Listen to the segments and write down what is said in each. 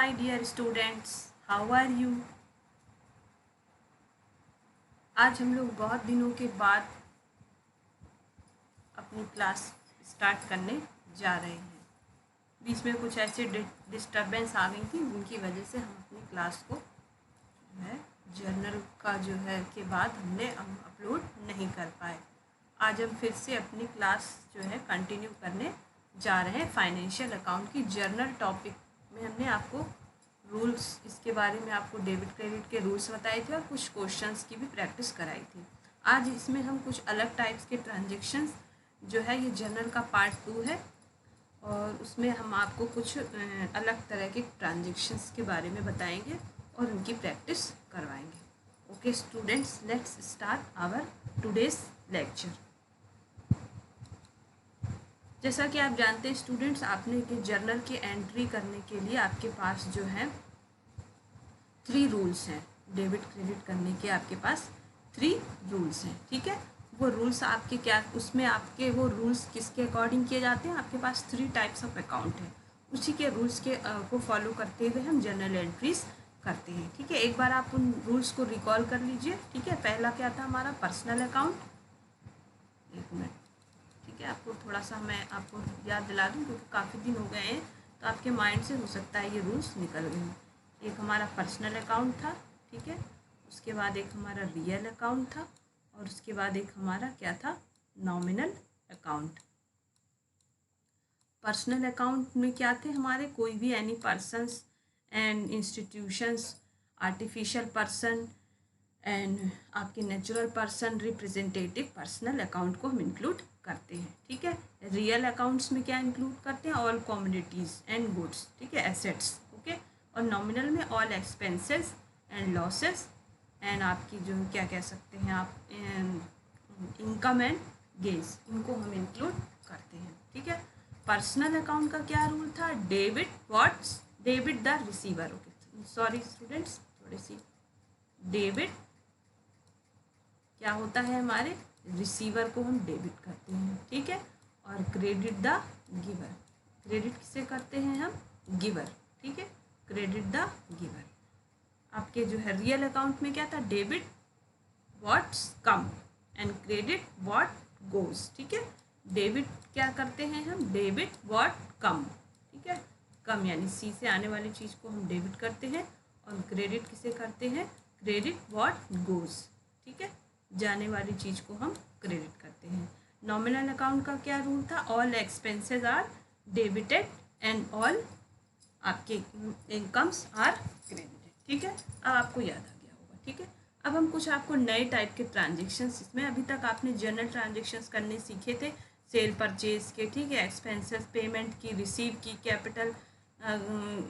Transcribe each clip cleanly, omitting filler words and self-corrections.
Hi dear students, how are you? आज हम लोग बहुत दिनों के बाद अपनी क्लास स्टार्ट करने जा रहे हैं। बीच में कुछ ऐसे डिस्टरबेंस आ गई थी जिनकी वजह से हम अपनी क्लास को जो है जर्नल का जो है के बाद हम अपलोड नहीं कर पाए। आज हम फिर से अपनी क्लास जो है कंटिन्यू करने जा रहे हैं। फाइनेंशियल अकाउंट की जर्नल टॉपिक में हमने आपको रूल्स, इसके बारे में आपको डेबिट क्रेडिट के रूल्स बताए थे और कुछ क्वेश्चंस की भी प्रैक्टिस कराई थी। आज इसमें हम कुछ अलग टाइप्स के ट्रांजेक्शन्स जो है, ये जर्नल का पार्ट 2 है और उसमें हम आपको कुछ अलग तरह के ट्रांजेक्शन्स के बारे में बताएंगे और उनकी प्रैक्टिस करवाएंगे। Okay students, let's start our today's lecture. जैसा कि आप जानते हैं स्टूडेंट्स, आपने कि जर्नल की एंट्री करने के लिए आपके पास जो है 3 रूल्स हैं। डेबिट क्रेडिट करने के आपके पास 3 रूल्स हैं, ठीक है। वो रूल्स आपके क्या, उसमें आपके वो रूल्स किसके अकॉर्डिंग किए जाते हैं? आपके पास 3 टाइप्स ऑफ अकाउंट है, उसी के रूल्स के को फॉलो करते हुए हम जर्नल एंट्रीज करते हैं, ठीक है। एक बार आप उन रूल्स को रिकॉल कर लीजिए, ठीक है। पहला क्या था हमारा? Personal account. एक मिनट, ठीक है, आपको थोड़ा सा मैं आपको याद दिला दूँ क्योंकि काफ़ी दिन हो गए हैं, तो आपके माइंड से हो सकता है ये रूल्स निकल गए। एक हमारा पर्सनल अकाउंट था, ठीक है। उसके बाद एक हमारा रियल अकाउंट था और उसके बाद एक हमारा क्या था? Nominal account. पर्सनल अकाउंट में क्या थे हमारे? कोई भी any persons and institutions, artificial person and आपके natural person, representative personal account को हम इंक्लूड करते हैं, ठीक है। रियल अकाउंट्स में क्या इंक्लूड करते हैं? ऑल कमोडिटीज़ एंड गुड्स, ठीक है, एसेट्स, ओके। और नॉमिनल में all expenses and losses and आपकी जो क्या कह सकते हैं आप, इनकम एंड गेन्स, इनको हम इंक्लूड करते हैं, ठीक है। पर्सनल अकाउंट का क्या रूल था? Debit what's? Debit the receiver, okay sorry students, थोड़ी सी डेबिट क्या होता है हमारे? रिसीवर को हम डेबिट करते हैं, ठीक है। और क्रेडिट द गिवर, क्रेडिट किसे करते हैं हम? गिवर, ठीक है, क्रेडिट द गिवर। आपके जो है रियल अकाउंट में क्या था? Debit what's come and credit what goes, ठीक है। डेबिट क्या करते हैं हम? डेबिट व्हाट कम, ठीक है। कम यानी सी से आने वाली चीज़ को हम डेबिट करते हैं और क्रेडिट किसे करते हैं? क्रेडिट व्हाट गोज, ठीक है, जाने वाली चीज़ को हम क्रेडिट करते हैं। नॉमिनल अकाउंट का क्या रूल था? All expenses are debited and all आपके इनकम्स आर क्रेडिटेड, ठीक है। अब आपको याद आ गया होगा, ठीक है। अब हम कुछ आपको नए टाइप के ट्रांजेक्शन्स, इसमें अभी तक आपने जनरल ट्रांजेक्शन्स करने सीखे थे, सेल परचेज के, ठीक है, एक्सपेंसेस, पेमेंट की, रिसीव की, कैपिटल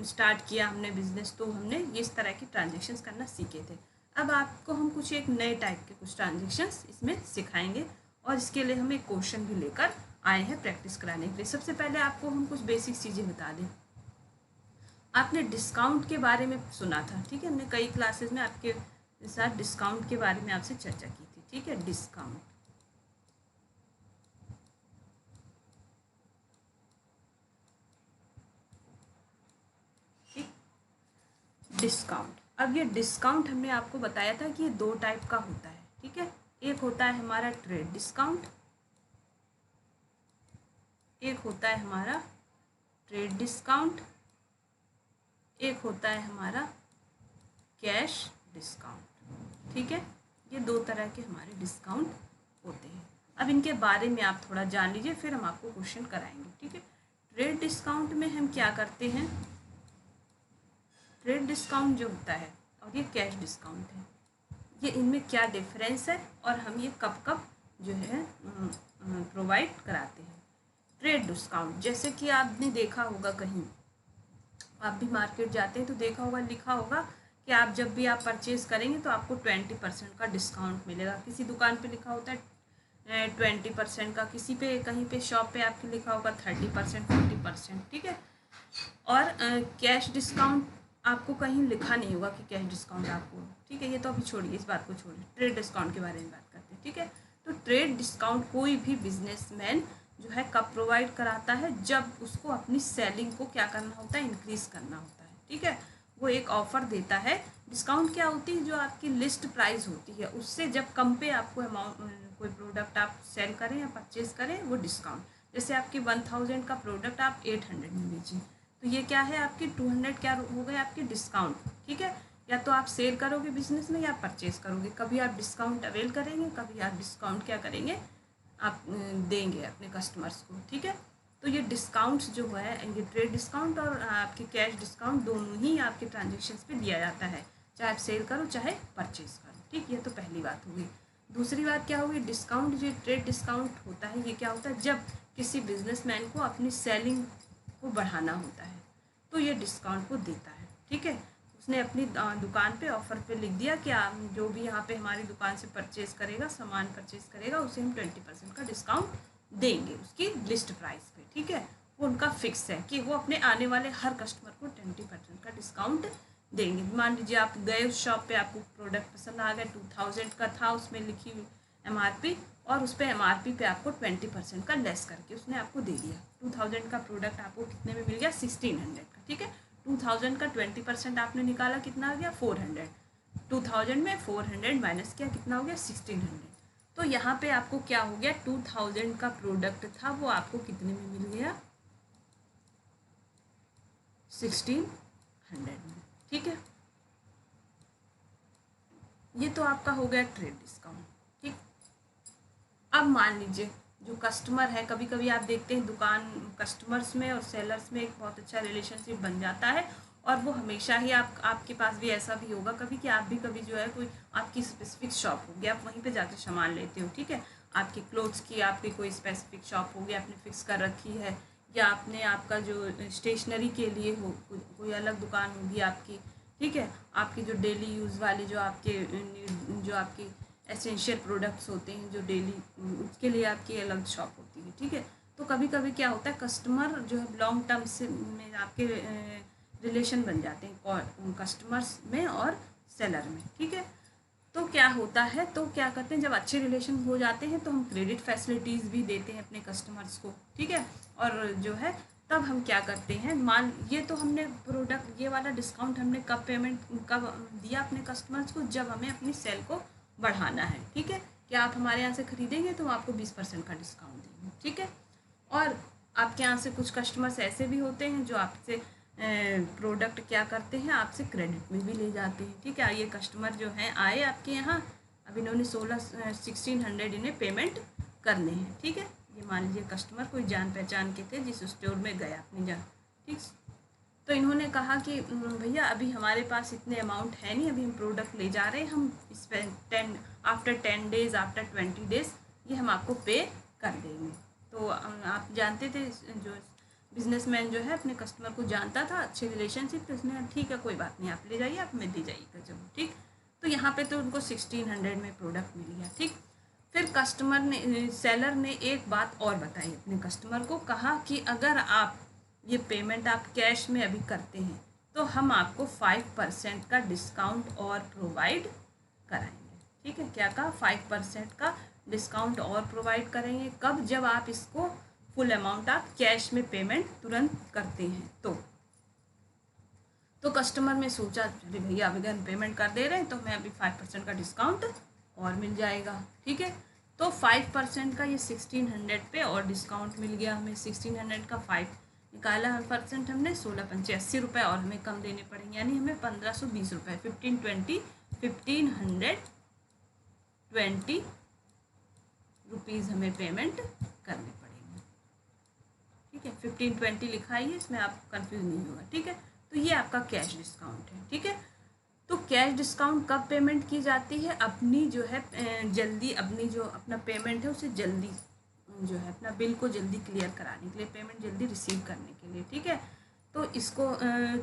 स्टार्ट किया हमने बिजनेस, तो हमने इस तरह की ट्रांजेक्शन्स करना सीखे थे। अब आपको हम कुछ एक नए टाइप के कुछ ट्रांजेक्शन्स इसमें सिखाएंगे और इसके लिए हम एक क्वेश्चन भी लेकर आए हैं प्रैक्टिस कराने के लिए। सबसे पहले आपको हम कुछ बेसिक चीज़ें बता दें। आपने डिस्काउंट के बारे में सुना था, ठीक है। हमने कई क्लासेस में आपके साथ डिस्काउंट के बारे में आपसे चर्चा की थी, ठीक है। डिस्काउंट, ठीक, डिस्काउंट। अब ये डिस्काउंट हमने आपको बताया था कि ये 2 टाइप का होता है, ठीक है। एक होता है हमारा ट्रेड डिस्काउंट, एक होता है हमारा ट्रेड डिस्काउंट, एक होता है हमारा कैश डिस्काउंट, ठीक है। ये 2 तरह के हमारे डिस्काउंट होते हैं। अब इनके बारे में आप थोड़ा जान लीजिए, फिर हम आपको क्वेश्चन कराएंगे, ठीक है। ट्रेड डिस्काउंट में हम क्या करते हैं? ट्रेड डिस्काउंट जो होता है और ये कैश डिस्काउंट है, ये इनमें क्या डिफरेंस है और हम ये कब कब जो है प्रोवाइड कराते हैं? ट्रेड डिस्काउंट, जैसे कि आपने देखा होगा, कहीं आप भी मार्केट जाते हैं तो देखा होगा, लिखा होगा कि आप जब भी आप परचेज करेंगे तो आपको 20% का डिस्काउंट मिलेगा। किसी दुकान पे लिखा होता है 20% का, किसी पे कहीं पे शॉप पे आपके लिखा होगा 30%, 40%, ठीक है। और कैश डिस्काउंट आपको कहीं लिखा नहीं होगा कि कैश डिस्काउंट आपको, ठीक है। ये तो अभी छोड़िए, इस बात को छोड़िए, ट्रेड डिस्काउंट के बारे में बात करते हैं, ठीक है। तो ट्रेड डिस्काउंट कोई भी बिजनेसमैन जो है कब प्रोवाइड कराता है? जब उसको अपनी सेलिंग को क्या करना होता है? इंक्रीज़ करना होता है, ठीक है, वो एक ऑफ़र देता है। डिस्काउंट क्या होती है, जो आपकी लिस्ट प्राइस होती है उससे जब कम पे आपको अमाउंट कोई प्रोडक्ट आप सेल करें या परचेज़ करें, वो डिस्काउंट। जैसे आपकी 1000 का प्रोडक्ट आप 800 में बेचें, तो ये क्या है, आपकी 200 क्या हो गए आपकी डिस्काउंट, ठीक है। या तो आप सेल करोगे बिजनेस में या परचेज़ करोगे, कभी आप डिस्काउंट अवेल करेंगे, कभी आप डिस्काउंट क्या करेंगे, आप देंगे अपने कस्टमर्स को, ठीक है। तो ये डिस्काउंट्स जो है, ये ट्रेड डिस्काउंट और आपके कैश डिस्काउंट दोनों ही आपके ट्रांजेक्शन्स पे दिया जाता है, चाहे आप सेल करो चाहे परचेज़ करो, ठीक। ये तो पहली बात हो गई। दूसरी बात क्या होगी, डिस्काउंट जो ट्रेड डिस्काउंट होता है, ये क्या होता है, जब किसी बिजनेसमैन को अपनी सेलिंग को बढ़ाना होता है तो ये डिस्काउंट को देता है, ठीक है। उसने अपनी दुकान पे ऑफ़र पे लिख दिया कि जो भी यहाँ पे हमारी दुकान से परचेज़ करेगा, सामान परचेज़ करेगा, उसे हम 20% का डिस्काउंट देंगे उसकी लिस्ट प्राइस पे, ठीक है। वो उनका फिक्स है कि वो अपने आने वाले हर कस्टमर को 20% का डिस्काउंट देंगे। मान लीजिए आप गए उस शॉप पे, आपको प्रोडक्ट पसंद आ गया, 2000 का था, उसमें लिखी हुई MRP, और उस पर MRP पे आपको 20% का लेस करके उसने आपको दे दिया। 2000 का प्रोडक्ट आपको कितने में मिल गया, 1600 का, ठीक है। 2000 का 20% आपने निकाला, कितना आ गया, 400। 2000 में 400 माइनस किया, कितना हो गया, 1600। तो यहाँ पे आपको क्या हो गया, 2000 का प्रोडक्ट था, वो आपको कितने में मिल गया, 1600 में, ठीक है। ये तो आपका हो गया ट्रेड डिस्काउंट, ठीक। अब मान लीजिए जो कस्टमर है, कभी कभी आप देखते हैं दुकान कस्टमर्स में और सेलर्स में एक बहुत अच्छा रिलेशनशिप बन जाता है, और वो हमेशा ही आपके पास भी ऐसा भी होगा कभी कि आप भी कभी जो है कोई आपकी स्पेसिफिक शॉप होगी, आप वहीं पे जाके सामान लेते हो, ठीक है। आपकी क्लोथ्स की आपकी कोई स्पेसिफिक शॉप होगी, आपने फिक्स कर रखी है, या आपने आपका जो स्टेशनरी के लिए हो कोई अलग दुकान होगी आपकी, ठीक है। आपकी जो डेली यूज़ वाले जो आपके एसेंशियल प्रोडक्ट्स होते हैं, जो डेली उसके लिए आपकी अलग शॉप होती है, ठीक है। तो कभी कभी क्या होता है, कस्टमर जो है लॉन्ग टर्म से में आपके रिलेशन बन जाते हैं कस्टमर्स में और सेलर में, ठीक है। तो क्या होता है, तो क्या करते हैं, जब अच्छे रिलेशन हो जाते हैं तो हम क्रेडिट फैसिलिटीज़ भी देते हैं अपने कस्टमर्स को, ठीक है। और जो है तब हम क्या करते हैं, मान ये तो हमने प्रोडक्ट ये वाला डिस्काउंट हमने कब पेमेंट कब दिया अपने कस्टमर्स को, जब हमें अपनी सेल को बढ़ाना है, ठीक है। कि आप हमारे यहाँ से ख़रीदेंगे तो हम आपको 20% का डिस्काउंट देंगे, ठीक है। और आपके यहाँ से कुछ कस्टमर्स ऐसे भी होते हैं जो आपसे प्रोडक्ट क्या करते हैं, आपसे क्रेडिट में भी ले जाते हैं, ठीक है। ये कस्टमर जो हैं आए आपके यहाँ, अब इन्होंने 1600 इन्हें पेमेंट करने हैं, ठीक है। ये मान लीजिए कस्टमर कोई जान पहचान के थे जिस स्टोर में गया अपनी जान, ठीक। तो इन्होंने कहा कि भैया अभी हमारे पास इतने अमाउंट है नहीं, अभी हम प्रोडक्ट ले जा रहे हैं, हम इस पर आफ्टर 10 डेज़ आफ्टर 20 डेज़ ये हम आपको पे कर देंगे। तो आप जानते थे जो बिजनेसमैन जो है अपने कस्टमर को जानता था, अच्छे रिलेशनशिप, तो उसने ठीक है कोई बात नहीं, आप ले जाइए, आप में दे जाइएगा, चलो ठीक। तो यहाँ पे तो उनको 1600 में प्रोडक्ट मिल गया, ठीक। फिर कस्टमर ने सेलर ने एक बात और बताई अपने कस्टमर को, कहा कि अगर आप ये पेमेंट आप कैश में अभी करते हैं तो हम आपको 5% का डिस्काउंट और प्रोवाइड कराएंगे, ठीक है। क्या कहा, 5% का डिस्काउंट और प्रोवाइड करेंगे, कब, जब आप इसको फुल अमाउंट आप कैश में पेमेंट तुरंत करते हैं तो कस्टमर ने सोचा, अरे भैया अगर हम पेमेंट कर दे रहे हैं तो हमें अभी 5% का डिस्काउंट और मिल जाएगा, ठीक है। तो 5% का ये 1600 पे और डिस्काउंट मिल गया हमें, 1600 का 5 निकाला हम परसेंट, हमने 1685 रुपये और हमें कम देने पड़ेंगे, यानी हमें 1520 रुपये, 1520 रुपीज़ हमें पेमेंट करने पड़ेंगे, ठीक है। 1520 लिखा है, इसमें आप कंफ्यूज नहीं होगा, ठीक है। तो ये आपका कैश डिस्काउंट है, ठीक है। तो कैश डिस्काउंट कब पेमेंट की जाती है, अपनी जो है जल्दी अपनी जो अपना पेमेंट है उसे जल्दी जो है अपना बिल को जल्दी क्लियर कराने के लिए, पेमेंट जल्दी रिसीव करने के लिए, ठीक है। तो इसको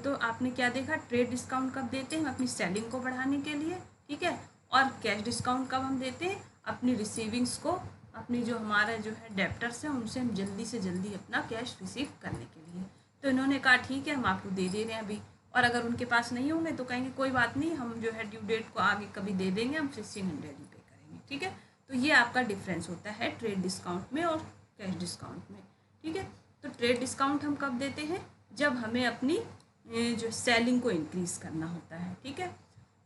तो आपने क्या देखा, ट्रेड डिस्काउंट कब देते हैं, अपनी सेलिंग को बढ़ाने के लिए, ठीक है। और कैश डिस्काउंट कब हम देते हैं, अपनी रिसीविंग्स को, अपनी जो हमारा जो है डेप्टर्स हैं उनसे हम जल्दी से जल्दी अपना कैश रिसीव करने के लिए। तो इन्होंने कहा ठीक है हम आपको दे रहे हैं अभी, और अगर उनके पास नहीं होंगे तो कहेंगे कोई बात नहीं, हम जो है ड्यू डेट को आगे कभी दे देंगे, हम 1600 ही पे करेंगे, ठीक है। तो ये आपका डिफरेंस होता है ट्रेड डिस्काउंट में और कैश डिस्काउंट में, ठीक है। तो ट्रेड डिस्काउंट हम कब देते हैं, जब हमें अपनी जो सेलिंग को इंक्रीज़ करना होता है, ठीक है।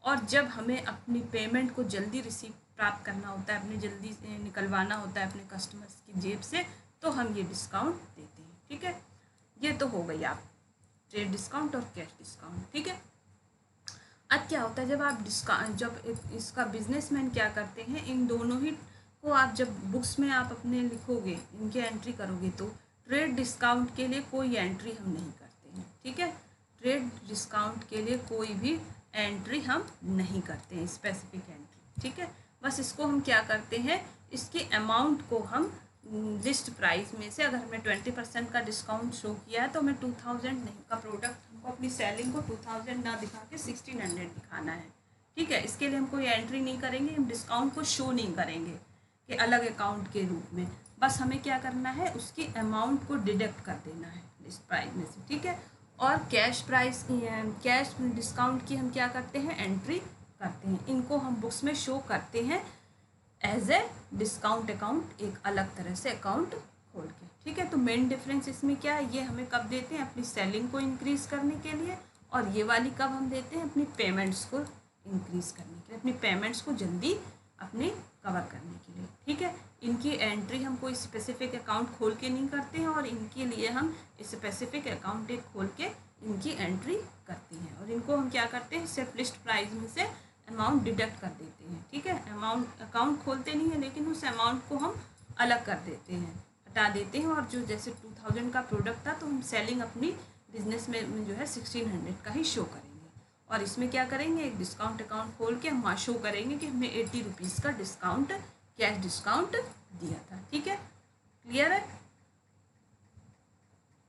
और जब हमें अपनी पेमेंट को जल्दी प्राप्त करना होता है, अपने जल्दी निकलवाना होता है अपने कस्टमर्स की जेब से, तो हम ये डिस्काउंट देते हैं, ठीक है। ये तो हो गई आप ट्रेड डिस्काउंट और कैश डिस्काउंट, ठीक है। अब क्या होता है, जब आप इसका बिजनेसमैन क्या करते हैं, इन दोनों ही को आप जब बुक्स में आप अपने लिखोगे, इनके एंट्री करोगे, तो ट्रेड डिस्काउंट के लिए कोई एंट्री हम नहीं करते हैं, ठीक है। ट्रेड डिस्काउंट के लिए कोई भी एंट्री हम नहीं करते हैं, स्पेसिफिक एंट्री, ठीक है। बस इसको हम क्या करते हैं, इसके अमाउंट को हम लिस्ट प्राइस में से, अगर हमने 20% का डिस्काउंट शो किया है तो हमें 2000 नहीं का प्रोडक्ट, हमको अपनी सेलिंग को 2000 ना दिखा के 1600 दिखाना है, ठीक है। इसके लिए हम कोई एंट्री नहीं करेंगे, हम डिस्काउंट को शो नहीं करेंगे कि अलग अकाउंट के रूप में। बस हमें क्या करना है, उसकी अमाउंट को डिडक्ट कर देना है लिस्ट प्राइस में से, ठीक है। और कैश डिस्काउंट की हम क्या करते हैं, एंट्री करते हैं। इनको हम बुक्स में शो करते हैं एज ए डिस्काउंट अकाउंट, एक अलग तरह से अकाउंट खोल के, ठीक है। तो मेन डिफरेंस इसमें क्या है, ये हमें कब देते हैं, अपनी सेलिंग को इंक्रीज करने के लिए, और ये वाली कब हम देते हैं, अपनी पेमेंट्स को इंक्रीज करने के लिए, अपनी पेमेंट्स को जल्दी अपनी कवर करने के लिए, ठीक है। इनकी एंट्री हम कोई स्पेसिफिक अकाउंट खोल के नहीं करते हैं, और इनके लिए हम स्पेसिफिक अकाउंट एक खोल के इनकी एंट्री करते हैं, और इनको हम क्या करते हैं, सिर्फ लिस्ट प्राइस में से अमाउंट डिडक्ट कर देते हैं, ठीक है। अकाउंट खोलते नहीं है, लेकिन उस अमाउंट को हम अलग कर देते हैं, हटा देते हैं। और जो जैसे 2000 का प्रोडक्ट था, तो हम सेलिंग अपनी बिजनेस में जो है 1600 का ही शो करेंगे। और इसमें क्या करेंगे, एक डिस्काउंट अकाउंट खोल के हम वहाँ शो करेंगे कि हमने 80 रुपीज़ का डिस्काउंट, कैश डिस्काउंट दिया था, ठीक है। क्लियर है।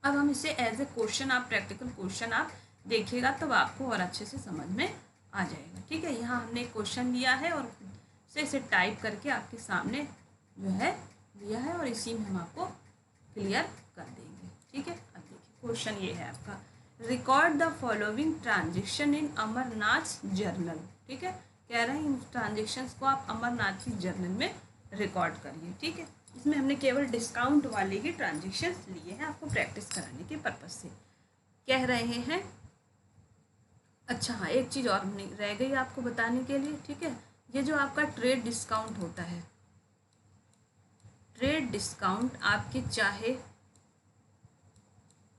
अब हम इसे एज ए क्वेश्चन, आप प्रैक्टिकल क्वेश्चन आप देखिएगा तब आपको और अच्छे से समझ में आ जाएगा, ठीक है। यहाँ हमने एक क्वेश्चन लिया है और इसे टाइप करके आपके सामने जो है लिया है, और इसी में हम आपको क्लियर कर देंगे, ठीक है। अब देखिए क्वेश्चन ये है आपका, record the following transaction in Amarnath journal, ठीक है। कह रहे हैं इन ट्रांजेक्शन्स को आप अमरनाथ की जर्नल में रिकॉर्ड करिए, ठीक है। इसमें हमने केवल डिस्काउंट वाले ही ट्रांजेक्शन्स लिए हैं आपको प्रैक्टिस कराने के पर्पज़ से। कह रहे हैं, अच्छा हाँ, एक चीज़ और रह गई आपको बताने के लिए, ठीक है। ये जो आपका ट्रेड डिस्काउंट होता है, ट्रेड डिस्काउंट आपके चाहे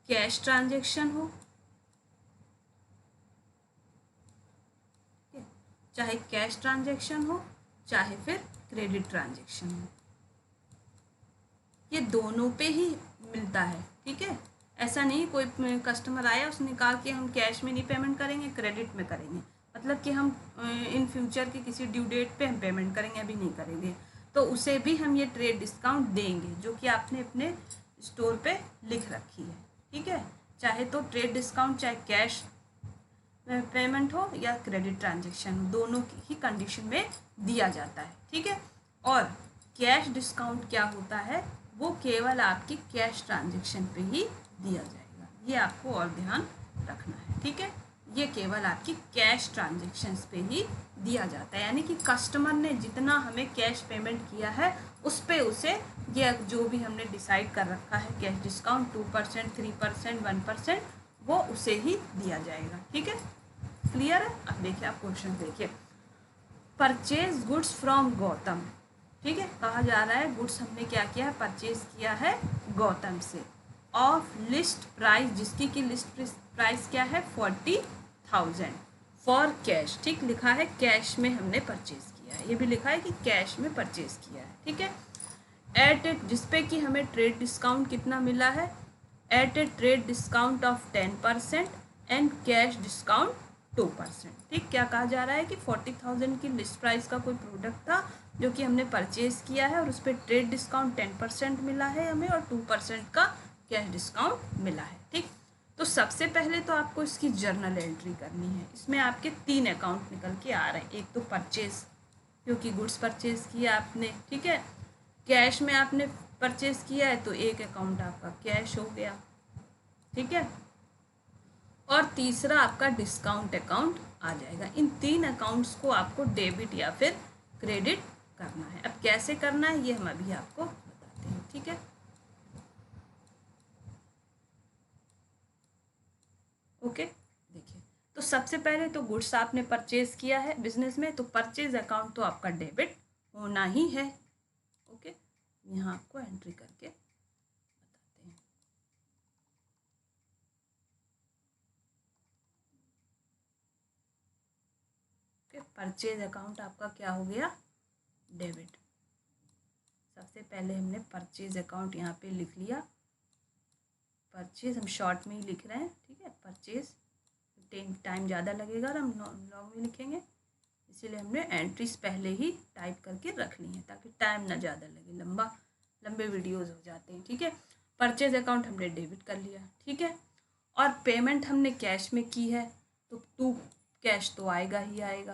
कैश ट्रांजैक्शन हो, चाहे कैश ट्रांजैक्शन हो, चाहे फिर क्रेडिट ट्रांजैक्शन हो, ये दोनों पे ही मिलता है, ठीक है। ऐसा नहीं कोई कस्टमर आया उसने कहा कि हम कैश में नहीं पेमेंट करेंगे, क्रेडिट में करेंगे, मतलब कि हम इन फ्यूचर की किसी ड्यू डेट पे हम पेमेंट करेंगे, अभी नहीं करेंगे, तो उसे भी हम ये ट्रेड डिस्काउंट देंगे जो कि आपने अपने स्टोर पे लिख रखी है, ठीक है। चाहे तो ट्रेड डिस्काउंट चाहे कैश पेमेंट हो या क्रेडिट ट्रांजेक्शन, दोनों की ही कंडीशन में दिया जाता है, ठीक है। और कैश डिस्काउंट क्या होता है, वो केवल आपकी कैश ट्रांजेक्शन पे ही दिया जाएगा, ये आपको और ध्यान रखना है, ठीक है। ये केवल आपकी कैश ट्रांजेक्शन्स पे ही दिया जाता है, यानी कि कस्टमर ने जितना हमें कैश पेमेंट किया है उस पे उसे ये जो भी हमने डिसाइड कर रखा है कैश डिस्काउंट 2%, 3%, 1%, वो उसे ही दिया जाएगा, ठीक है। क्लियर है। अब देखिए आप क्वेश्चन देखिए, परचेज गुड्स फ्रॉम गौतम, ठीक है। कहा जा रहा है गुड्स हमने क्या किया है, परचेज किया है गौतम से, ऑफ लिस्ट प्राइस, जिसकी की लिस्ट प्राइस क्या है 40,000 फॉर कैश, ठीक लिखा है कैश में हमने परचेज किया है, ये भी लिखा है कि कैश में परचेज किया है, ठीक है। एट ए, जिसपे कि हमें ट्रेड डिस्काउंट कितना मिला है, at a trade discount of 10% and cash discount 2%, ठीक। क्या कहा जा रहा है कि 40,000 की लिस्ट प्राइस का कोई प्रोडक्ट था जो कि हमने परचेज किया है, और उस पर ट्रेड डिस्काउंट 10% मिला है हमें, और 2% का कैश डिस्काउंट मिला है, ठीक। तो सबसे पहले तो आपको इसकी जर्नल एंट्री करनी है। इसमें आपके 3 अकाउंट निकल के आ रहे हैं, एक तो परचेज, क्योंकि गुड्स परचेज किया आपने, ठीक है। कैश में आपने परचेज किया है तो एक अकाउंट आपका कैश हो गया, ठीक है। और तीसरा आपका डिस्काउंट अकाउंट आ जाएगा। इन 3 अकाउंट्स को आपको डेबिट या फिर क्रेडिट करना है। अब कैसे करना है ये हम अभी आपको बताते हैं, ठीक है। ओके। तो सबसे पहले तो गुड्स आपने परचेज किया है बिजनेस में, तो परचेज अकाउंट तो आपका डेबिट होना ही है। ओके, यहाँ आपको एंट्री करके बताते हैं। परचेज अकाउंट आपका क्या हो गया, डेबिट। सबसे पहले हमने परचेज अकाउंट यहाँ पे लिख लिया, परचेज हम शॉर्ट में ही लिख रहे हैं, ठीक है। परचेज टाइम ज़्यादा लगेगा और हम लॉन्ग में लिखेंगे, इसीलिए हमने एंट्रीज पहले ही टाइप करके रख ली हैं ताकि टाइम ना ज़्यादा लगे, लंबे वीडियोस हो जाते हैं, ठीक है। परचेज अकाउंट हमने डेबिट कर लिया, ठीक है। और पेमेंट हमने कैश में की है, तो टू कैश तो आएगा ही आएगा।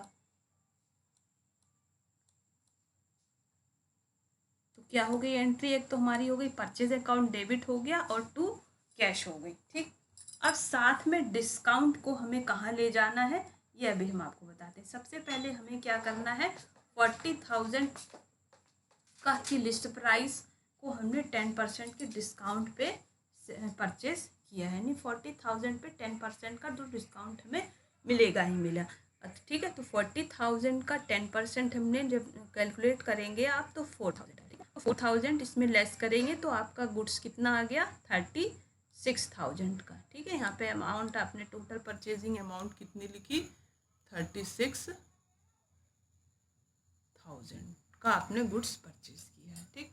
तो क्या हो गई एंट्री, एक तो हमारी हो गई परचेज अकाउंट डेबिट हो गया और टू कैश हो गई, ठीक। अब साथ में डिस्काउंट को हमें कहाँ ले जाना है ये अभी हम आपको बताते हैं। सबसे पहले हमें क्या करना है, 40,000 का की लिस्ट प्राइस को हमने 10% के डिस्काउंट पे परचेज किया है, यानी 40,000 पे 10% का जो डिस्काउंट हमें मिलेगा ही मिला, ठीक है। तो 40,000 का 10% हमने जब कैलकुलेट करेंगे आप तो 4,000, ठीक है। 4,000 इसमें लेस करेंगे तो आपका गुड्स कितना आ गया, 36,000 का, ठीक है। यहाँ पे अमाउंट आपने टोटल परचेजिंग अमाउंट कितनी लिखी, 36,000 का आपने गुड्स परचेज किया है, ठीक।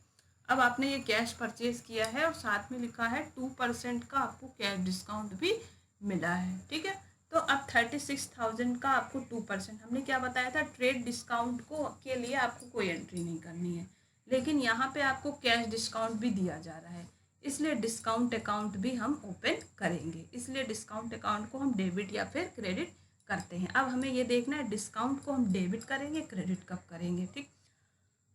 अब आपने ये कैश परचेज किया है और साथ में लिखा है 2% का आपको कैश डिस्काउंट भी मिला है, ठीक है। तो अब 36,000 का आपको 2%, हमने क्या बताया था, ट्रेड डिस्काउंट को के लिए आपको कोई एंट्री नहीं करनी है, लेकिन यहाँ पे आपको कैश डिस्काउंट भी दिया जा रहा है, इसलिए डिस्काउंट अकाउंट भी हम ओपन करेंगे, इसलिए डिस्काउंट अकाउंट को हम डेबिट या फिर क्रेडिट करते हैं। अब हमें ये देखना है डिस्काउंट को हम डेबिट करेंगे, क्रेडिट कब करेंगे, ठीक।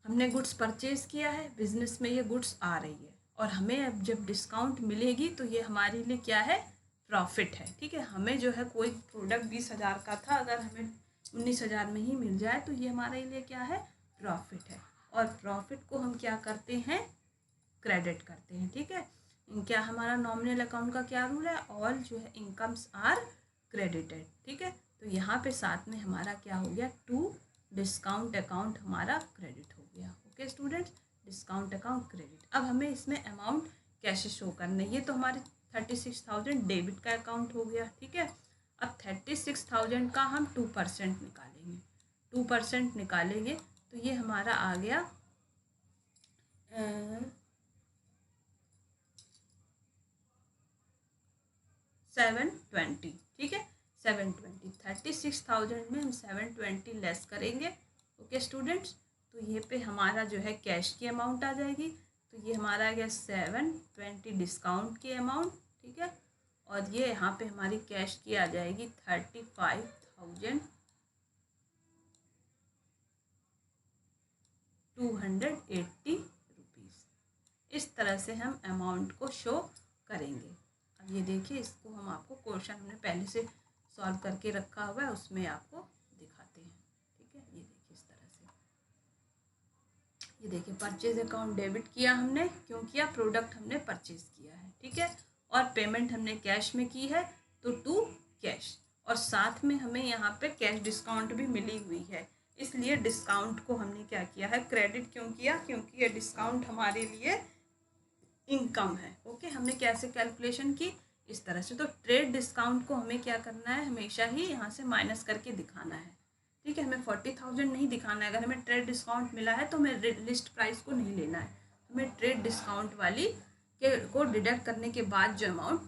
हमने गुड्स परचेज किया है, बिजनेस में ये गुड्स आ रही है और हमें अब जब डिस्काउंट मिलेगी तो ये हमारे लिए क्या है, प्रॉफिट है, ठीक है। हमें जो है कोई प्रोडक्ट 20,000 का था, अगर हमें 19,000 में ही मिल जाए तो ये हमारे लिए क्या है, प्रॉफिट है। और प्रॉफिट को हम क्या करते हैं, क्रेडिट करते हैं, ठीक है। क्या हमारा नॉमिनल अकाउंट का क्या रूल है, ऑल जो है इनकम्स आर क्रेडिटेड, ठीक है। तो यहाँ पे साथ में हमारा क्या हो गया, टू डिस्काउंट अकाउंट हमारा क्रेडिट हो गया। Okay students, discount account credit. अब हमें इसमें अमाउंट कैसे शो करना है, ये तो हमारे 36,000 डेबिट का अकाउंट हो गया, ठीक है। अब 36,000 का हम 2% निकालेंगे, 2% निकालेंगे तो ये हमारा आ गया 720, ठीक है। 720, 36,000 में हम 720 लेस करेंगे, ओके स्टूडेंट्स। तो ये पे हमारा जो है कैश की अमाउंट आ जाएगी, तो ये हमारा आ गया 720 डिस्काउंट की अमाउंट, ठीक है। और ये यहाँ पे हमारी कैश की आ जाएगी 35,280 रुपीज़। इस तरह से हम अमाउंट को शो करेंगे। अब ये देखिए, इसको हम आपको क्वेश्चन हमने पहले से सॉल्व करके रखा हुआ है, उसमें आपको दिखाते हैं, ठीक है। ये देखिए इस तरह से, ये देखिए परचेज अकाउंट डेबिट किया हमने, क्यों किया, प्रोडक्ट हमने परचेज किया है, ठीक है। और पेमेंट हमने कैश में की है तो टू कैश, और साथ में हमें यहाँ पे कैश डिस्काउंट भी मिली हुई है, इसलिए डिस्काउंट को हमने क्या किया है, क्रेडिट क्यों किया, क्योंकि ये डिस्काउंट हमारे लिए इनकम है। ओके, हमने कैसे कैलकुलेशन की, इस तरह से। तो ट्रेड डिस्काउंट को हमें क्या करना है, हमेशा ही यहाँ से माइनस करके दिखाना है, ठीक है। हमें 40,000 नहीं दिखाना है, अगर हमें ट्रेड डिस्काउंट मिला है तो हमें लिस्ट प्राइस को नहीं लेना है, हमें ट्रेड डिस्काउंट वाली को डिडक्ट करने के बाद जो अमाउंट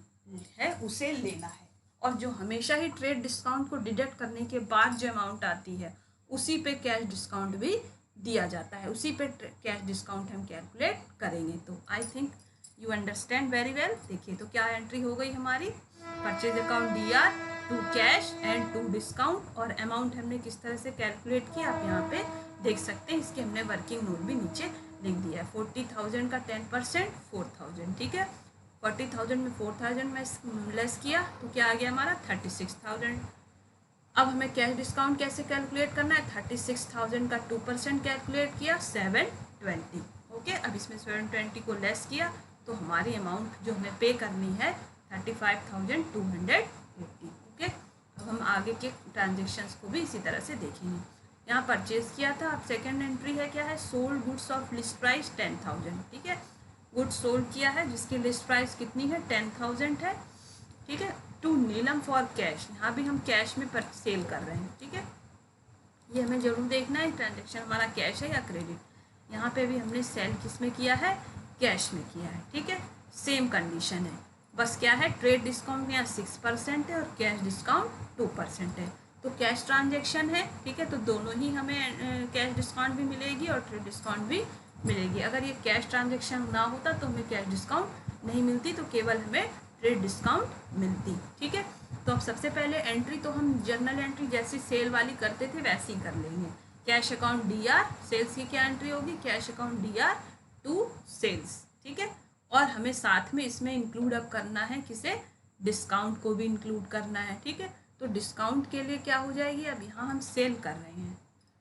है उसे लेना है। और जो हमेशा ही ट्रेड डिस्काउंट को डिडक्ट करने के बाद जो अमाउंट आती है उसी पे कैश डिस्काउंट भी दिया जाता है, उसी पे कैश डिस्काउंट हम कैलकुलेट करेंगे। तो I think you understand very well. देखिए तो क्या एंट्री हो गई हमारी, purchase account DR, to cash and to discount, और अमाउंट हमने किस तरह से कैलकुलेट किया आप यहाँ पे देख सकते हैं, इसके हमने वर्किंग नोट भी नीचे लिख दिया है। 40,000 का 10% 4,000, ठीक है। 40,000 में 4,000 में लेस किया तो क्या आ गया हमारा 36,000। अब हमें कैश डिस्काउंट कैसे कैलकुलेट करना है, 36,000 का 2% कैलकुलेट किया 720, ओके। अब इसमें 720 को लेस किया तो हमारी अमाउंट जो हमें पे करनी है 35,280, ओके। अब हम आगे के ट्रांजेक्शन्स को भी इसी तरह से देखेंगे। यहाँ परचेज किया था, अब सेकेंड एंट्री है क्या है, sold goods of list price 10,000, ठीक है। गुड्स सोल्ड किया है जिसकी लिस्ट प्राइस कितनी है, 10,000 है, ठीक है। टू नीलम फॉर कैश, यहाँ भी हम कैश में सेल कर रहे हैं, ठीक है। ये हमें जरूर देखना है ट्रांजेक्शन हमारा कैश है या क्रेडिट। यहाँ पे भी हमने सेल किस में किया है, कैश में किया है, ठीक है। सेम कंडीशन है, बस क्या है, ट्रेड डिस्काउंट यहाँ 6% है और कैश डिस्काउंट 2% है। तो कैश ट्रांजेक्शन है, ठीक है, तो दोनों ही हमें कैश डिस्काउंट भी मिलेगी और ट्रेड डिस्काउंट भी मिलेगी। अगर ये कैश ट्रांजेक्शन ना होता तो हमें कैश डिस्काउंट नहीं मिलती, तो केवल हमें ट्रेड डिस्काउंट मिलती, ठीक है। तो अब सबसे पहले एंट्री तो हम जर्नल एंट्री जैसी सेल वाली करते थे वैसे ही कर लेंगे। कैश अकाउंट DR, सेल्स की क्या एंट्री होगी, cash account DR to sales, ठीक है। और हमें साथ में इसमें इंक्लूड अब करना है किसे, डिस्काउंट को भी इंक्लूड करना है, ठीक है। तो डिस्काउंट के लिए क्या हो जाएगी, अब यहाँ हम सेल कर रहे हैं,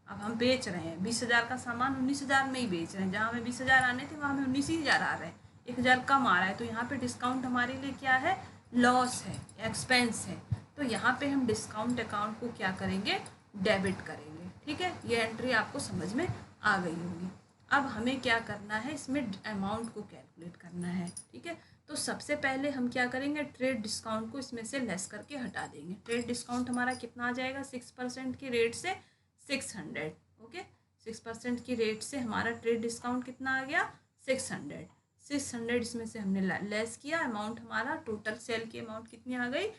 अब हम बेच रहे हैं 20,000 का सामान 19,000 में ही बेच रहे हैं। जहाँ हमें 20,000 आने थे वहाँ हमें 19,000 आ रहे हैं, 1,000 कम आ रहा है। तो यहाँ पे डिस्काउंट हमारे लिए क्या है, लॉस है, एक्सपेंस है। तो यहाँ पे हम डिस्काउंट अकाउंट को क्या करेंगे, डेबिट करेंगे, ठीक है। ये एंट्री आपको समझ में आ गई होगी। अब हमें क्या करना है, इसमें अमाउंट को कैलकुलेट करना है, ठीक है। तो सबसे पहले हम क्या करेंगे, ट्रेड डिस्काउंट को इसमें से लेस करके हटा देंगे। ट्रेड डिस्काउंट हमारा कितना आ जाएगा, 6% की रेट से 600, ओके। 6% की रेट से हमारा ट्रेड डिस्काउंट कितना आ गया, 600 इसमें से हमने लेस किया। अमाउंट हमारा टोटल सेल की अमाउंट कितनी आ गई,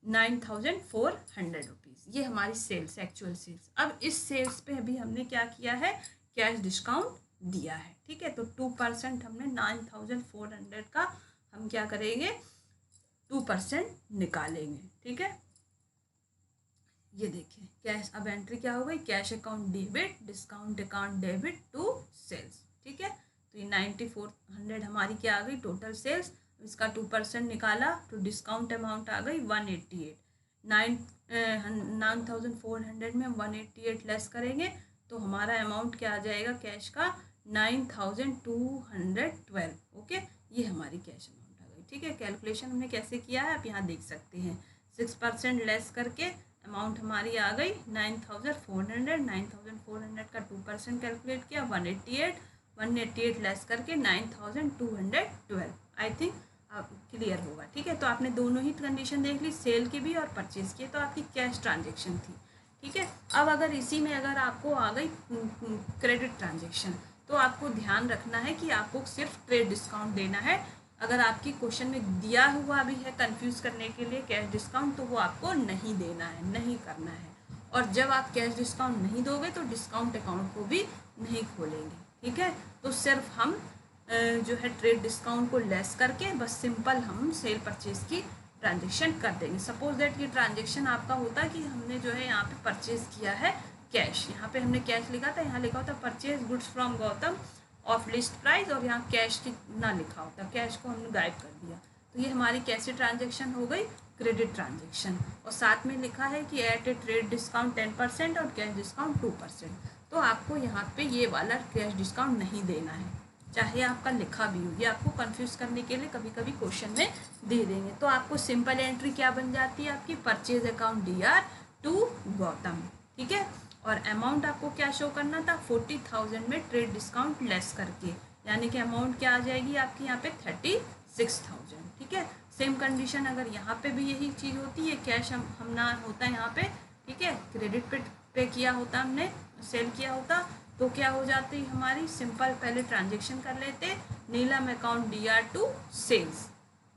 9,400 रुपीज़। ये हमारी सेल्स, एक्चुअल सेल्स। अब इस सेल्स पे अभी हमने क्या किया है, कैश डिस्काउंट दिया है, ठीक है। तो 2% हमने 9,400 का हम क्या करेंगे, 2% निकालेंगे, ठीक है। ये देखिए कैश, अब एंट्री क्या हो गई, cash account debit, discount account debit to sales, ठीक है। तो ये 9,400 हमारी क्या आ गई, टोटल सेल्स। इसका 2% निकाला तो डिस्काउंट अमाउंट आ गई 188। 9,400 में 188 लेस करेंगे तो हमारा अमाउंट क्या आ जाएगा कैश का, 9,212, ओके। ये हमारी कैश अमाउंट आ गई, ठीक है। कैलकुलेशन हमने कैसे किया है आप यहाँ देख सकते हैं, 6% लेस करके अमाउंट हमारी आ गई 9,400। 9,400 का 2% कैलकुलेट किया 188 लेस करके 9,212। आई थिंक क्लियर होगा, ठीक है। तो आपने दोनों ही कंडीशन देख ली, सेल की भी और परचेज की, तो आपकी कैश ट्रांजेक्शन थी, ठीक है। अब अगर इसी में अगर आपको आ गई क्रेडिट ट्रांजेक्शन, तो आपको ध्यान रखना है कि आपको सिर्फ ट्रेड डिस्काउंट देना है। अगर आपकी क्वेश्चन में दिया हुआ भी है कंफ्यूज करने के लिए कैश डिस्काउंट, तो वो आपको नहीं देना है, नहीं करना है। और जब आप कैश डिस्काउंट नहीं दोगे तो डिस्काउंट अकाउंट को भी नहीं खोलेंगे, ठीक है। तो सिर्फ हम जो है ट्रेड डिस्काउंट को लेस करके बस सिंपल हम सेल परचेज की ट्रांजेक्शन कर देंगे। सपोज दैट ये ट्रांजेक्शन आपका होता कि हमने जो है यहाँ पे परचेज किया है कैश, यहाँ पे हमने कैश लिखा था, यहाँ लिखा होता purchase goods from Gautam of list price, और यहाँ कैश की ना लिखा होता, कैश को हमने गायब कर दिया। तो ये हमारी कैसी ट्रांजेक्शन हो गई, क्रेडिट ट्रांजेक्शन। और साथ में लिखा है कि एट ए ट्रेड डिस्काउंट 10% और कैश डिस्काउंट 2%। तो आपको यहाँ पे ये वाला कैश डिस्काउंट नहीं देना है, चाहे आपका लिखा भी हो। ये आपको कंफ्यूज करने के लिए कभी कभी क्वेश्चन में दे देंगे। तो आपको सिंपल एंट्री क्या बन जाती है आपकी, purchase account DR to Gautam, ठीक है। और अमाउंट आपको क्या शो करना था, 40,000 में ट्रेड डिस्काउंट लेस करके, यानी कि अमाउंट क्या आ जाएगी आपकी यहाँ पे 36,000, ठीक है। सेम कंडीशन अगर यहाँ पे भी यही चीज़ होती है, कैश हम ना होता है यहाँ पे, ठीक है, क्रेडिट पे किया होता, हमने सेल किया होता, तो क्या हो जाती हमारी, सिंपल पहले ट्रांजेक्शन कर लेते, नीलम अकाउंट DR टू सेल्स,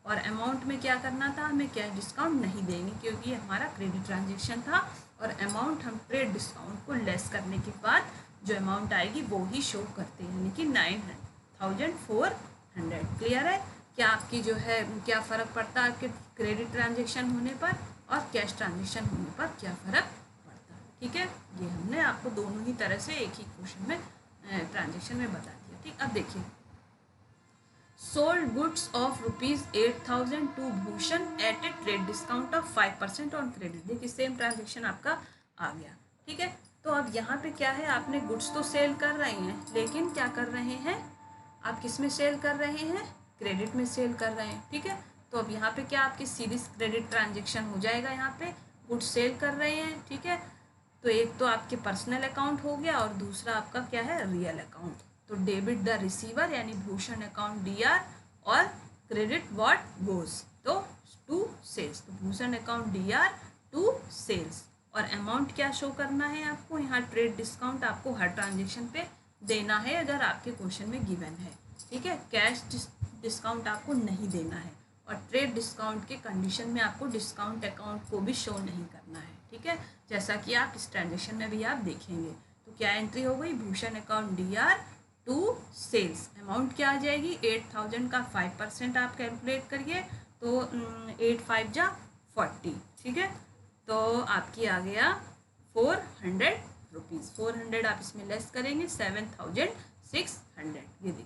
और अमाउंट में क्या करना था, हमें कैश डिस्काउंट नहीं देंगे क्योंकि ये हमारा क्रेडिट ट्रांजेक्शन था। और अमाउंट हम ट्रेड डिस्काउंट को लेस करने के बाद जो अमाउंट आएगी वो ही शो करते हैं, यानी कि 9,400। क्लियर है क्या आपकी जो है, क्या फ़र्क पड़ता है आपके क्रेडिट ट्रांजेक्शन होने पर और कैश ट्रांजेक्शन होने पर, क्या फ़र्क पड़ता है, ठीक है। ये हमने आपको दोनों ही तरह से एक ही क्वेश्चन में ट्रांजेक्शन में बता दिया, ठीक। अब देखिए, sold goods of ₹8,000 to Bhushan at a trade discount of 5% on credit. देखिए सेम ट्रांजेक्शन आपका आ गया, ठीक है। तो अब यहाँ पे क्या है, आपने गुड्स तो सेल कर रहे हैं, लेकिन क्या कर रहे हैं आप, किस में सेल कर रहे हैं, क्रेडिट में सेल कर रहे हैं, ठीक है। तो अब यहाँ पे क्या आपकी सीरीज क्रेडिट ट्रांजेक्शन हो जाएगा, यहाँ पे गुड्स सेल कर रहे हैं, ठीक है। तो एक तो आपके पर्सनल अकाउंट हो गया और दूसरा आपका क्या है, रियल अकाउंट। तो डेबिट द रिसीवर यानी भूषण अकाउंट DR और क्रेडिट व्हाट गोज तो टू सेल्स। तो Bhushan account DR to sales. और अमाउंट क्या शो करना है आपको, यहाँ ट्रेड डिस्काउंट आपको हर ट्रांजेक्शन पे देना है अगर आपके क्वेश्चन में गिवन है, ठीक है। कैश डिस्काउंट आपको नहीं देना है और ट्रेड डिस्काउंट के कंडीशन में आपको डिस्काउंट अकाउंट को भी शो नहीं करना है, ठीक है, जैसा कि आप इस ट्रांजेक्शन में भी आप देखेंगे। तो क्या एंट्री हो गई, Bhushan account DR to sales. Amount क्या आ जाएगी, 8000 का 5% आप कैलकुलेट करिए तो 8 5 जा 40, ठीक है। तो आपकी आ गया 400 रुपीज़। 400 आप इसमें लेस करेंगे 7600। ये देखिए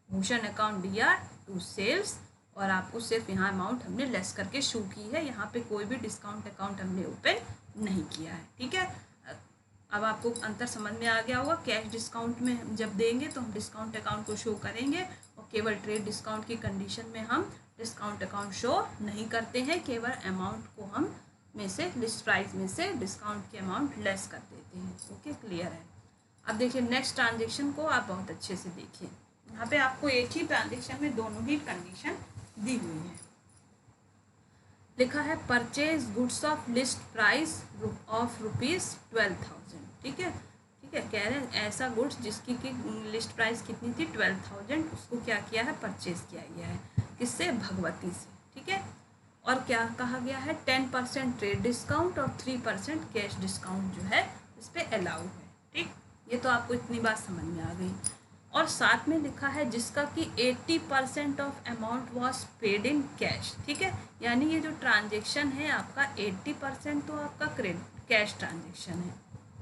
Bhushan account DR to sales और आपको सिर्फ यहाँ अमाउंट हमने लेस करके शो की है, यहाँ पे कोई भी डिस्काउंट अकाउंट हमने ओपन नहीं किया है, ठीक है। अब आपको अंतर समझ में आ गया होगा। कैश डिस्काउंट में हम जब देंगे तो हम डिस्काउंट अकाउंट को शो करेंगे और केवल ट्रेड डिस्काउंट की कंडीशन में हम डिस्काउंट अकाउंट शो नहीं करते हैं, केवल अमाउंट को हम में से लिस्ट प्राइस में से डिस्काउंट के अमाउंट लेस कर देते हैं। ओके, क्लियर है। अब देखिए नेक्स्ट ट्रांजेक्शन को आप बहुत अच्छे से देखिए। यहाँ पे आपको एक ही ट्रांजेक्शन में दोनों ही कंडीशन दी हुई है। लिखा है purchase goods of list price of ₹12,000, ठीक है, ठीक है। कह रहे हैं ऐसा गुड्स जिसकी की लिस्ट प्राइस कितनी थी 12,000, उसको क्या किया है, परचेज किया गया है। किससे, भगवती से, ठीक है। और क्या कहा गया है, 10% ट्रेड डिस्काउंट और 3% कैश डिस्काउंट जो है इस पर अलाउ है, ठीक। ये तो आपको इतनी बात समझ में आ गई। और साथ में लिखा है जिसका कि 80% of amount was paid in cash, ठीक है। यानी ये जो ट्रांजेक्शन है आपका 80% तो आपका कैश ट्रांजेक्शन है,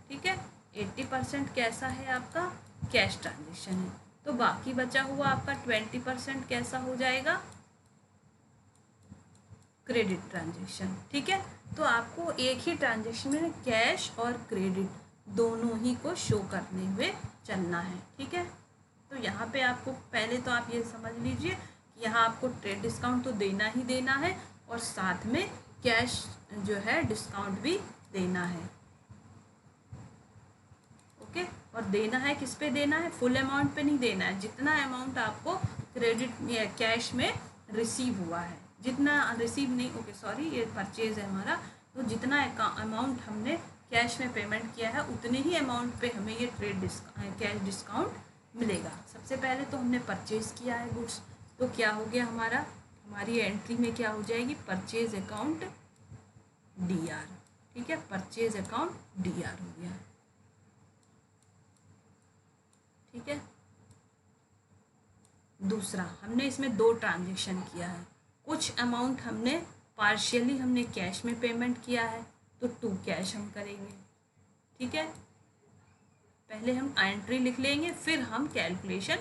ठीक है। 80% कैसा है आपका, कैश ट्रांजेक्शन है। तो बाकी बचा हुआ आपका 20% कैसा हो जाएगा, क्रेडिट ट्रांजेक्शन, ठीक है। तो आपको एक ही ट्रांजेक्शन में कैश और क्रेडिट दोनों ही को शो करने हुए चलना है, ठीक है। तो यहाँ पे आपको पहले तो आप ये समझ लीजिए कि यहाँ आपको ट्रेड डिस्काउंट तो देना ही देना है और साथ में कैश जो है डिस्काउंट भी देना है, ओके। और देना है किस पे देना है, फुल अमाउंट पे नहीं देना है। जितना अमाउंट आपको क्रेडिट या कैश में रिसीव हुआ है, जितना रिसीव नहीं, ओके सॉरी, ये परचेज है हमारा, तो जितना अमाउंट हमने कैश में पेमेंट किया है उतने ही अमाउंट पे हमें ये कैश डिस्काउंट मिलेगा। सबसे पहले तो हमने परचेज किया है गुड्स, तो क्या हो गया हमारा, हमारी एंट्री में क्या हो जाएगी, परचेज अकाउंट DR, ठीक है, परचेज अकाउंट DR हो गया, ठीक है। दूसरा हमने इसमें 2 ट्रांजेक्शन किया है। कुछ अमाउंट हमने पार्शियली हमने कैश में पेमेंट किया है तो 2 कैश हम करेंगे, ठीक है। पहले हम एंट्री लिख लेंगे फिर हम कैलकुलेशन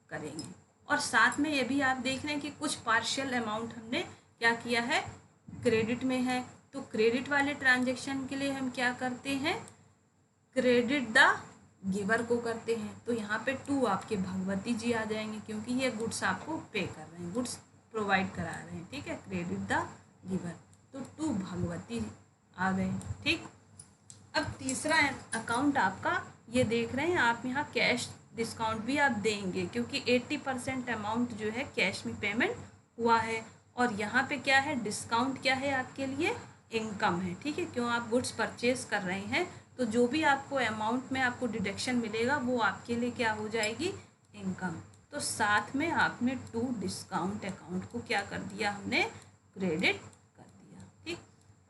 करेंगे। और साथ में ये भी आप देख रहे हैं कि कुछ पार्शियल अमाउंट हमने क्या किया है, क्रेडिट में है। तो क्रेडिट वाले ट्रांजेक्शन के लिए हम क्या करते हैं, क्रेडिट द गिवर को करते हैं। तो यहाँ पे 2 आपके भगवती जी आ जाएंगे क्योंकि ये गुड्स आपको पे कर रहे हैं, गुड्स प्रोवाइड करा रहे हैं, ठीक है, क्रेडिट द गिवर। तो 2 भगवती आ गए, ठीक। अब तीसरा अकाउंट आपका ये देख रहे हैं आप, यहाँ कैश डिस्काउंट भी आप देंगे क्योंकि 80% अमाउंट जो है कैश में पेमेंट हुआ है। और यहाँ पे क्या है, डिस्काउंट क्या है आपके लिए, इनकम है, ठीक है। क्यों, आप गुड्स परचेज कर रहे हैं तो जो भी आपको अमाउंट में आपको डिडक्शन मिलेगा वो आपके लिए क्या हो जाएगी, इनकम। तो साथ में आपने 2 डिस्काउंट अकाउंट को क्या कर दिया, हमने क्रेडिट कर दिया, ठीक।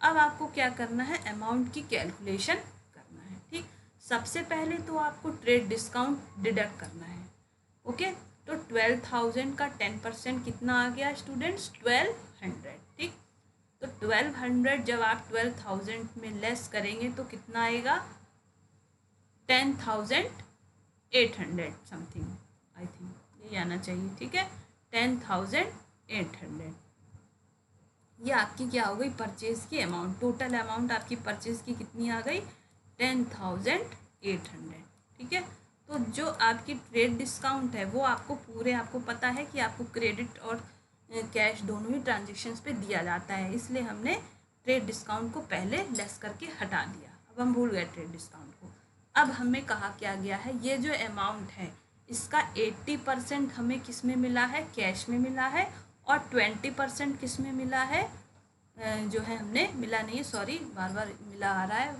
अब आपको क्या करना है, अमाउंट की कैलकुलेशन करना है, ठीक। सबसे पहले तो आपको ट्रेड डिस्काउंट डिडक्ट करना है, ओके। तो 12,000 का 10% कितना आ गया स्टूडेंट्स, 1200, ठीक। तो 1200 जब आप 12,000 में लेस करेंगे तो कितना आएगा, 10,800 समथिंग, आई थिंक ये आना चाहिए, ठीक है, 10,800। ये आपकी क्या हो गई, परचेज की अमाउंट, टोटल अमाउंट आपकी परचेज की कितनी आ गई, 10,800, ठीक है। तो जो आपकी ट्रेड डिस्काउंट है वो आपको पूरे, आपको पता है कि आपको क्रेडिट और कैश दोनों ही ट्रांजेक्शन्स पे दिया जाता है, इसलिए हमने ट्रेड डिस्काउंट को पहले लेस करके हटा दिया, अब हम भूल गए ट्रेड डिस्काउंट को। अब हमें कहा क्या गया है, ये जो अमाउंट है इसका 80% हमें किस में मिला है, कैश में मिला है, और 20% किस में मिला है, जो है हमने मिला नहीं है, सॉरी बार बार मिला आ रहा है,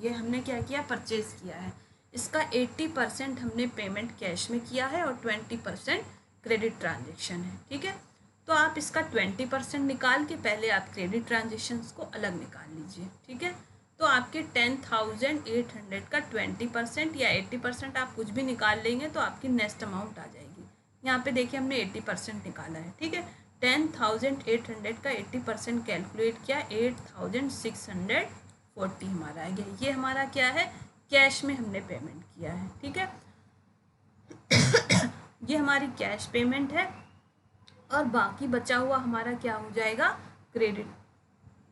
ये हमने क्या किया, परचेज़ किया है। इसका 80% हमने पेमेंट कैश में किया है और 20% क्रेडिट ट्रांजेक्शन है, ठीक है। तो आप इसका 20% निकाल के पहले आप क्रेडिट ट्रांजेक्शन्स को अलग निकाल लीजिए, ठीक है। तो आपके 10,800 का 20% या 80% आप कुछ भी निकाल लेंगे तो आपकी नेक्स्ट अमाउंट आ जाएगी। यहाँ पे देखिए हमने 80% निकाला है, ठीक है। 10,800 का 80% कैलकुलेट किया, 8,640 हमारा आ गया। ये हमारा क्या है, कैश में हमने पेमेंट किया है, ठीक है। ये हमारी कैश पेमेंट है और बाकी बचा हुआ हमारा क्या हो जाएगा, क्रेडिट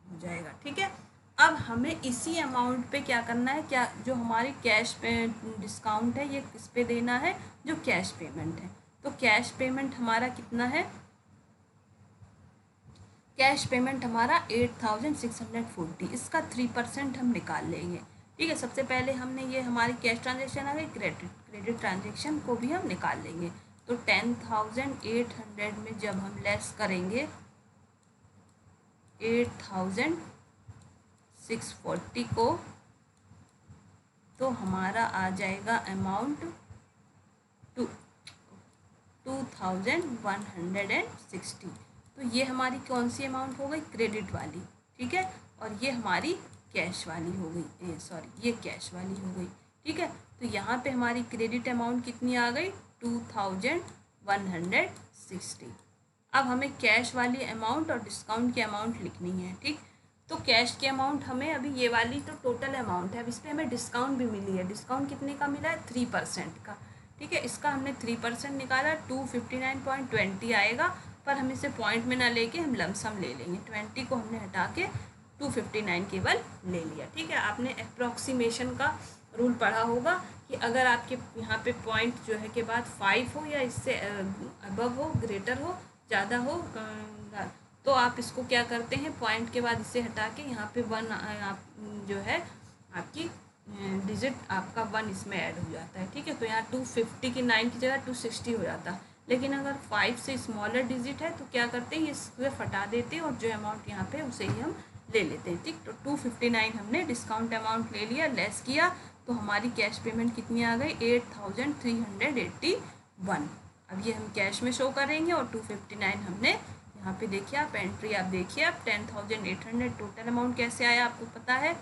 हो जाएगा, ठीक है। अब हमें इसी अमाउंट पे क्या करना है, क्या जो हमारी कैश पे डिस्काउंट है ये किस पे देना है, जो कैश पेमेंट है। तो कैश पेमेंट हमारा कितना है, कैश पेमेंट हमारा 8,640, इसका 3% हम निकाल लेंगे, ठीक है। सबसे पहले हमने ये हमारी कैश ट्रांजेक्शन आ गई, क्रेडिट ट्रांजेक्शन को भी हम निकाल लेंगे। तो 10,800 में जब हम लेस करेंगे 8,640 को, तो हमारा आ जाएगा अमाउंट 2,160। तो ये हमारी कौन सी अमाउंट हो गई, क्रेडिट वाली, ठीक है। और ये हमारी कैश वाली हो गई, सॉरी ये कैश वाली हो गई, ठीक है। तो यहाँ पे हमारी क्रेडिट अमाउंट कितनी आ गई, 2,160। अब हमें कैश वाली अमाउंट और डिस्काउंट की अमाउंट लिखनी है, ठीक। तो कैश की अमाउंट हमें अभी ये वाली तो टोटल अमाउंट है, अब इस पर हमें डिस्काउंट भी मिली है। डिस्काउंट कितने का मिला है, 3% का, ठीक है। इसका हमने 3% निकाला, 259.20 आएगा, पर हम इसे पॉइंट में ना लेके हम लमसम ले लेंगे। 20 को हमने हटा के 259 केवल ले लिया, ठीक है। आपने अप्रॉक्सीमेशन का रूल पढ़ा होगा कि अगर आपके यहाँ पे पॉइंट जो है के बाद 5 हो या इससे अबव हो, ग्रेटर हो, ज़्यादा हो, तो आप इसको क्या करते हैं, पॉइंट के बाद इसे हटा के यहाँ पे 1 आप जो है आपकी डिजिट आपका 1 इसमें ऐड हो जाता है, ठीक है। तो यहाँ 250 की 9 की जगह 260 हो जाता है। लेकिन अगर 5 से स्मॉलर डिजिट है तो क्या करते हैं, इससे हटा देते हैं और जो अमाउंट यहाँ पे उसे ही हम ले लेते हैं, ठीक। तो 259 हमने डिस्काउंट अमाउंट ले लिया, लेस किया, तो हमारी कैश पेमेंट कितनी आ गई, 8,381। अब ये हम कैश में शो करेंगे और 259 हमने यहाँ पे देखिए, आप एंट्री आप देखिए, आप 10,800 टोटल अमाउंट कैसे आया आपको पता है,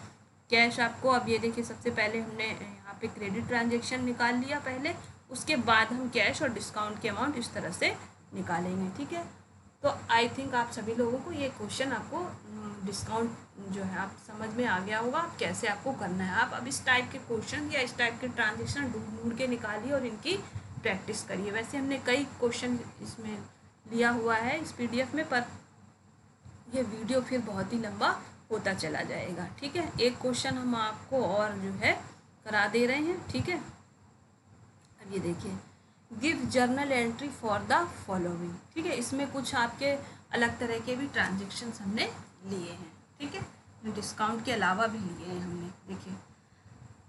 कैश आपको। अब ये देखिए सबसे पहले हमने यहाँ पे क्रेडिट ट्रांजेक्शन निकाल लिया पहले, उसके बाद हम कैश और डिस्काउंट की अमाउंट इस तरह से निकालेंगे, ठीक है। तो आई थिंक आप सभी लोगों को ये क्वेश्चन आपको डिस्काउंट जो है आप समझ में आ गया होगा, कैसे आपको करना है। आप अब इस टाइप के क्वेश्चन या इस टाइप के ट्रांजेक्शन ढूंढ के निकालिए और इनकी प्रैक्टिस करिए। वैसे हमने कई क्वेश्चन इसमें लिया हुआ है इस PDF में, पर यह वीडियो फिर बहुत ही लंबा होता चला जाएगा, ठीक है। एक क्वेश्चन हम आपको और जो है करा दे रहे हैं, ठीक है। अब ये देखिए, give journal entry for the following, ठीक है। इसमें कुछ आपके अलग तरह के भी ट्रांजेक्शन्स हमने लिए हैं, ठीक है, डिस्काउंट के अलावा भी लिए हैं हमने। देखिए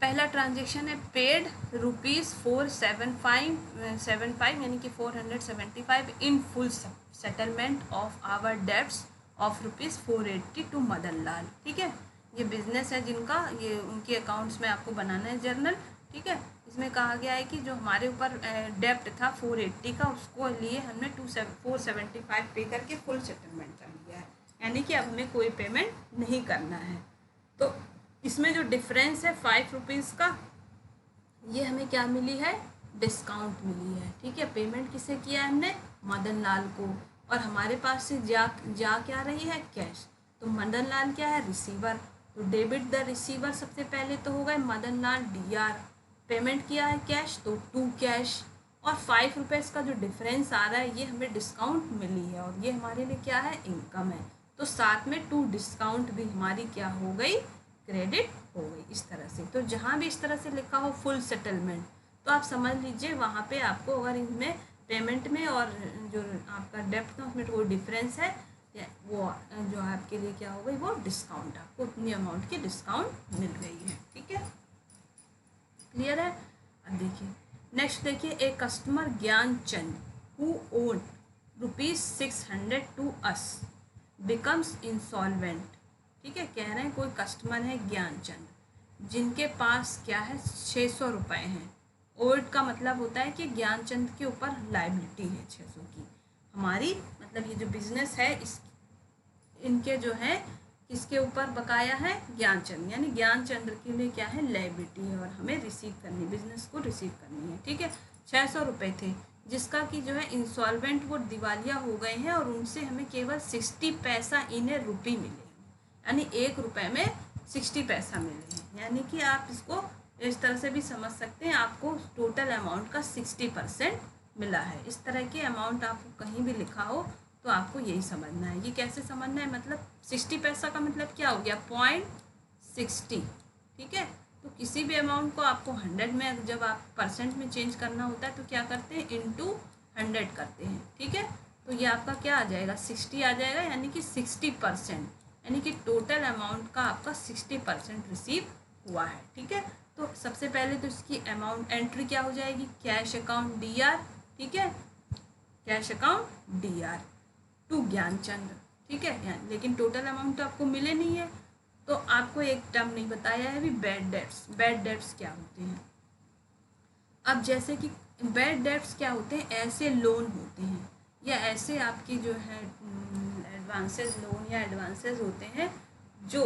पहला ट्रांजेक्शन है, पेड ₹475 यानी कि 475 in full settlement of our debts of ₹480 to Madan Lal, ठीक है। ये बिजनेस है जिनका, ये उनके अकाउंट्स में आपको बनाना है जर्नल, ठीक है। इसमें कहा गया है कि जो हमारे ऊपर डेप्ट था 480 का, उसको लिए हमने 475 पे करके फुल सेटलमेंट कर लिया है, यानी कि अब हमें कोई पेमेंट नहीं करना है। तो इसमें जो डिफरेंस है 5 रुपीज़ का, ये हमें क्या मिली है, डिस्काउंट मिली है, ठीक है। पेमेंट किसे किया है हमने, मदन लाल को, और हमारे पास से जा क्या रही है, कैश। तो मदन लाल क्या है, रिसीवर, तो डेबिट द रिसीवर सबसे पहले तो हो गए मदन लाल DR, पेमेंट किया है कैश तो 2 कैश, और 5 रुपीज़ का जो डिफरेंस आ रहा है ये हमें डिस्काउंट मिली है, और ये हमारे लिए क्या है, इनकम है। तो साथ में 2 डिस्काउंट भी हमारी क्या हो गई, क्रेडिट हो गई, इस तरह से। तो जहाँ भी इस तरह से लिखा हो फुल सेटलमेंट, तो आप समझ लीजिए वहाँ पे आपको अगर इनमें पेमेंट में और जो आपका डेप्ट था उसमें कोई डिफरेंस है वो जो आपके लिए क्या हो गई, वो डिस्काउंट, आपको उतनी अमाउंट की डिस्काउंट मिल गई है। ठीक है, क्लियर है। अब देखिए नेक्स्ट, देखिए एक customer Gyanchand who owe ₹600 to us becomes insolvent. ठीक है, कह रहे हैं कोई कस्टमर है ज्ञानचंद जिनके पास क्या है 600 रुपये हैं। ओल्ड का मतलब होता है कि ज्ञानचंद के ऊपर लाइबिलिटी है 600 की हमारी, मतलब ये जो बिजनेस है इस इनके जो है किसके ऊपर बकाया है, ज्ञानचंद, यानी ज्ञानचंद्र के लिए क्या है, लाइबिलिटी है और हमें रिसीव करनी, बिजनेस को रिसीव करनी है। ठीक है, 600 रुपये थे जिसका कि जो है इंसॉल्वेंट, वो दिवालिया हो गए हैं और उनसे हमें केवल 60 पैसा इन ए रुपी मिले, यानी 1 रुपये में 60 पैसा मिले हैं। यानी कि आप इसको इस तरह से भी समझ सकते हैं, आपको टोटल अमाउंट का 60% मिला है। इस तरह के अमाउंट आपको कहीं भी लिखा हो तो आपको यही समझना है। ये कैसे समझना है, मतलब 60 पैसा का मतलब क्या हो गया, 0.60। ठीक है, तो किसी भी अमाउंट को आपको 100 में जब आप परसेंट में चेंज करना होता है तो क्या करते हैं, इंटू 100 करते हैं। ठीक है, तो ये आपका क्या आ जाएगा, 60 आ जाएगा, यानी कि 60%, यानी कि टोटल अमाउंट का आपका 60% रिसीव हुआ है। ठीक है, तो सबसे पहले तो इसकी अमाउंट एंट्री क्या हो जाएगी, कैश अकाउंट DR। ठीक है, cash account DR to Gyanchand. ठीक है, लेकिन टोटल अमाउंट तो आपको मिले नहीं है, तो आपको एक टर्म नहीं बताया है अभी, बैड डेट्स। बैड डेट्स क्या होते हैं, अब जैसे कि बैड डेट्स क्या होते हैं, ऐसे लोन होते हैं या ऐसे आपकी जो है एडवांसेस लोन या एडवांसेस होते हैं जो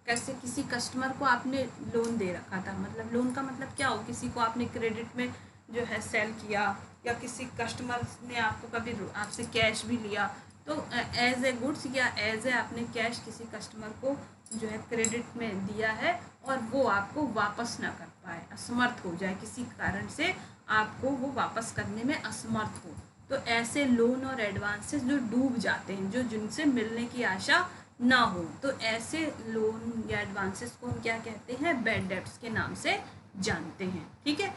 कैसे किसी कस्टमर को आपने लोन दे रखा था, मतलब लोन का मतलब क्या हो, किसी को आपने क्रेडिट में जो है सेल किया या किसी कस्टमर ने आपको कभी आपसे कैश भी लिया, तो एज ए गुड्स या एज ए आपने कैश किसी कस्टमर को जो है क्रेडिट में दिया है और वो आपको वापस ना कर पाए, असमर्थ हो जाए, किसी कारण से आपको वो वापस करने में असमर्थ हो, तो ऐसे लोन और एडवांसेस जो डूब जाते हैं, जो जिनसे मिलने की आशा ना हो, तो ऐसे लोन या एडवांसेस को हम क्या कहते हैं, बैड डेट्स के नाम से जानते हैं। ठीक है,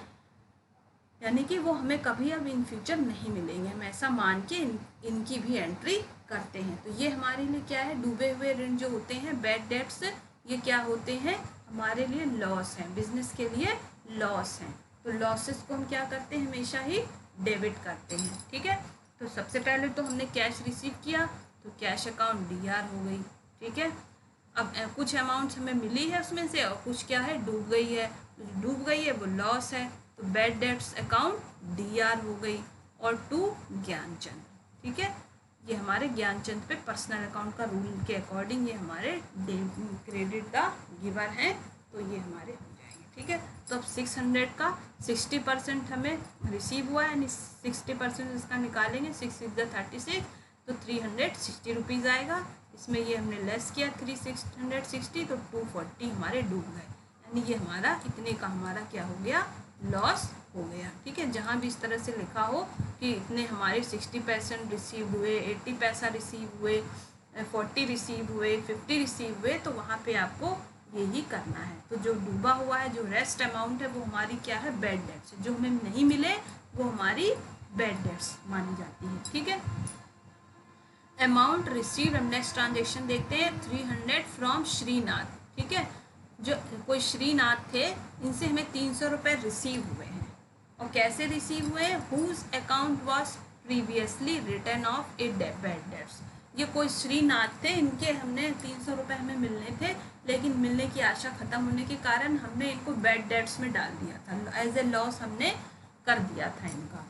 यानी कि वो हमें कभी अब इन फ्यूचर नहीं मिलेंगे, हम ऐसा मान के इनकी भी एंट्री करते हैं। तो ये हमारे लिए क्या है, डूबे हुए ऋण जो होते हैं बैड डेट्स, ये क्या होते हैं, हमारे लिए लॉस हैं, बिजनेस के लिए लॉस हैं। तो लॉसेस को हम क्या करते हैं, हमेशा ही डेबिट करते हैं। ठीक है, तो सबसे पहले तो हमने कैश रिसीव किया तो कैश अकाउंट DR हो गई। ठीक है, अब कुछ अमाउंट्स हमें मिली है उसमें से और कुछ क्या है, डूब गई है, डूब गई है वो लॉस है, तो बैड डेट्स अकाउंट DR हो गई और टू ज्ञानचंद। ठीक है, ये हमारे ज्ञानचंद पे पर्सनल अकाउंट का रूल के अकॉर्डिंग ये हमारे क्रेडिट का गिवर हैं, तो ये हमारे हो जाएंगे। ठीक है, तो अब 600 का 60% हमें रिसीव हुआ है, यानी 60% इसका निकालेंगे, 6 × 36, तो 360 रुपीज़ आएगा। इसमें ये हमने लेस किया 360 तो 240 हमारे डूब गए, यानी ये हमारा इतने का हमारा क्या हो गया, लॉस हो गया। ठीक है, जहाँ भी इस तरह से लिखा हो कि इतने हमारे 60% रिसीव हुए, 80 पैसा रिसीव हुए, 40 रिसीव हुए, 50 रिसीव हुए, तो वहाँ पे आपको यही करना है। तो जो डूबा हुआ है, जो रेस्ट अमाउंट है, वो हमारी क्या है, बैड डेट्स, जो हमें नहीं मिले वो हमारी बैड डेट्स मानी जाती है। ठीक है, अमाउंट रिसीव, हम नेक्स्ट ट्रांजेक्शन देखते हैं, 300 फ्रॉम श्रीनाथ। ठीक है, जो कोई श्रीनाथ थे, इनसे हमें 300 रुपये रिसीव हुए हैं, और कैसे रिसीव हुए, whose account was previously return of a bad debts. ये कोई श्रीनाथ थे, इनके हमने 300 रुपये हमें मिलने थे, लेकिन मिलने की आशा ख़त्म होने के कारण हमने इनको बैड डेट्स में डाल दिया था, एज ए लॉस हमने कर दिया था इनका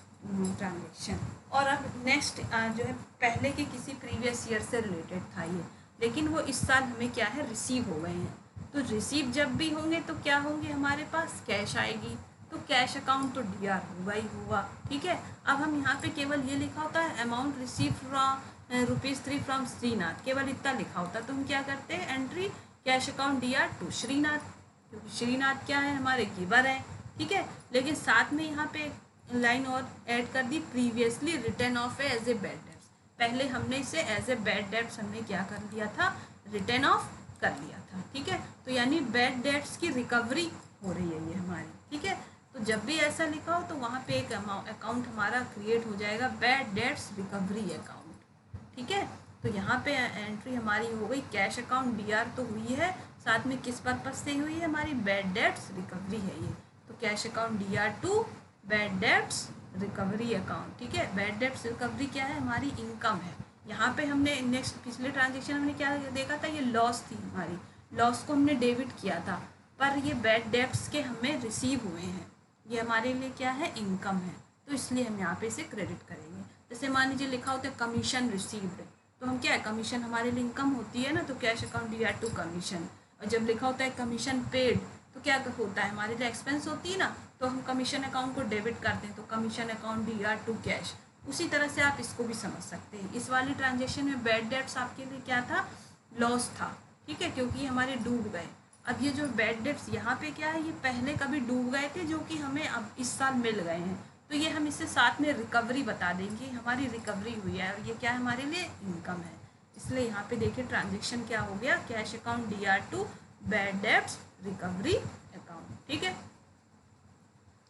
ट्रांजेक्शन। और अब नेक्स्ट जो है पहले के किसी प्रीवियस ईयर से रिलेटेड था ये, लेकिन वो इस साल हमें क्या है, रिसीव हो गए हैं। तो रिसीव जब भी होंगे तो क्या होंगे, हमारे पास कैश आएगी, तो कैश अकाउंट तो DR होगा ही होगा। ठीक है, अब हम यहाँ पे केवल ये लिखा होता है amount receive from ₹3 from Shrinath, केवल इतना लिखा होता है, तो हम क्या करते हैं, entry cash account DR to Shrinath, क्योंकि श्रीनाथ क्या है, हमारे गिवर हैं। ठीक है, लेकिन साथ में यहाँ पे लाइन और ऐड कर दी, previously return of as a bad debts, पहले हमने इसे एज ए बैड डेट्स हमने क्या कर लिया था, रिटर्न ऑफ कर लिया था। ठीक है, तो यानी बैड डेट्स की रिकवरी हो रही है ये हमारी। ठीक है, तो जब भी ऐसा लिखा हो तो वहाँ पे एक अकाउंट हमारा क्रिएट हो जाएगा, बैड डेट्स रिकवरी अकाउंट। ठीक है, तो यहाँ पे एंट्री हमारी हो गई कैश अकाउंट DR तो हुई है, साथ में किस पर्पज से हुई है, हमारी बैड डेट्स रिकवरी है ये। तो cash account DR to bad debts recovery account, ठीक है। बैड डेट्स रिकवरी क्या है, हमारी इनकम है। यहाँ पे हमने नेक्स्ट पिछले ट्रांजेक्शन हमने क्या देखा था, ये लॉस थी हमारी, लॉस को हमने डेबिट किया था, पर ये बैड डेट्स के हमें रिसीव हुए हैं, ये हमारे लिए क्या है, इनकम है, तो इसलिए हम यहाँ पे इसे क्रेडिट करेंगे। जैसे मान लीजिए लिखा होता है कमीशन रिसीव्ड, तो हम क्या है, कमीशन हमारे लिए इनकम होती है ना, तो cash account DR to commission. और जब लिखा होता है कमीशन पेड, तो क्या होता है, हमारे लिए एक्सपेंस होती है ना, तो हम कमीशन अकाउंट को डेबिट करते हैं, तो commission account DR to cash. उसी तरह से आप इसको भी समझ सकते हैं। इस वाली ट्रांजेक्शन में बैड डेट्स आपके लिए क्या था, लॉस था, ठीक है, क्योंकि हमारे डूब गए। अब ये जो बैड डेट्स यहाँ पे क्या है, ये पहले कभी डूब गए थे, जो कि हमें अब इस साल मिल गए हैं, तो ये हम इससे साथ में रिकवरी बता देंगे, हमारी रिकवरी हुई है, और ये क्या है, हमारे लिए इनकम है। इसलिए यहाँ पे देखिए ट्रांजेक्शन क्या हो गया, cash account DR to bad debts recovery account, ठीक है,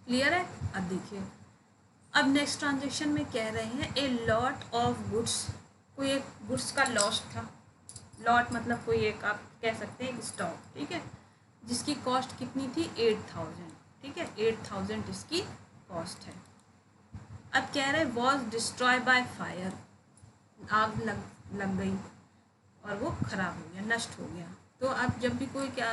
क्लियर है। अब देखिए, अब नेक्स्ट ट्रांजेक्शन में कह रहे हैं ए लॉट ऑफ गुड्स, कोई एक गुड्स का लॉस था, लॉट मतलब कोई एक आप कह सकते हैं एक स्टॉक, ठीक है, जिसकी कॉस्ट कितनी थी 8000, ठीक है, 8000 इसकी कॉस्ट है। अब कह रहे हैं वॉज डिस्ट्रॉय बाय फायर, आग लग गई और वो ख़राब हो गया, नष्ट हो गया। तो अब जब भी कोई क्या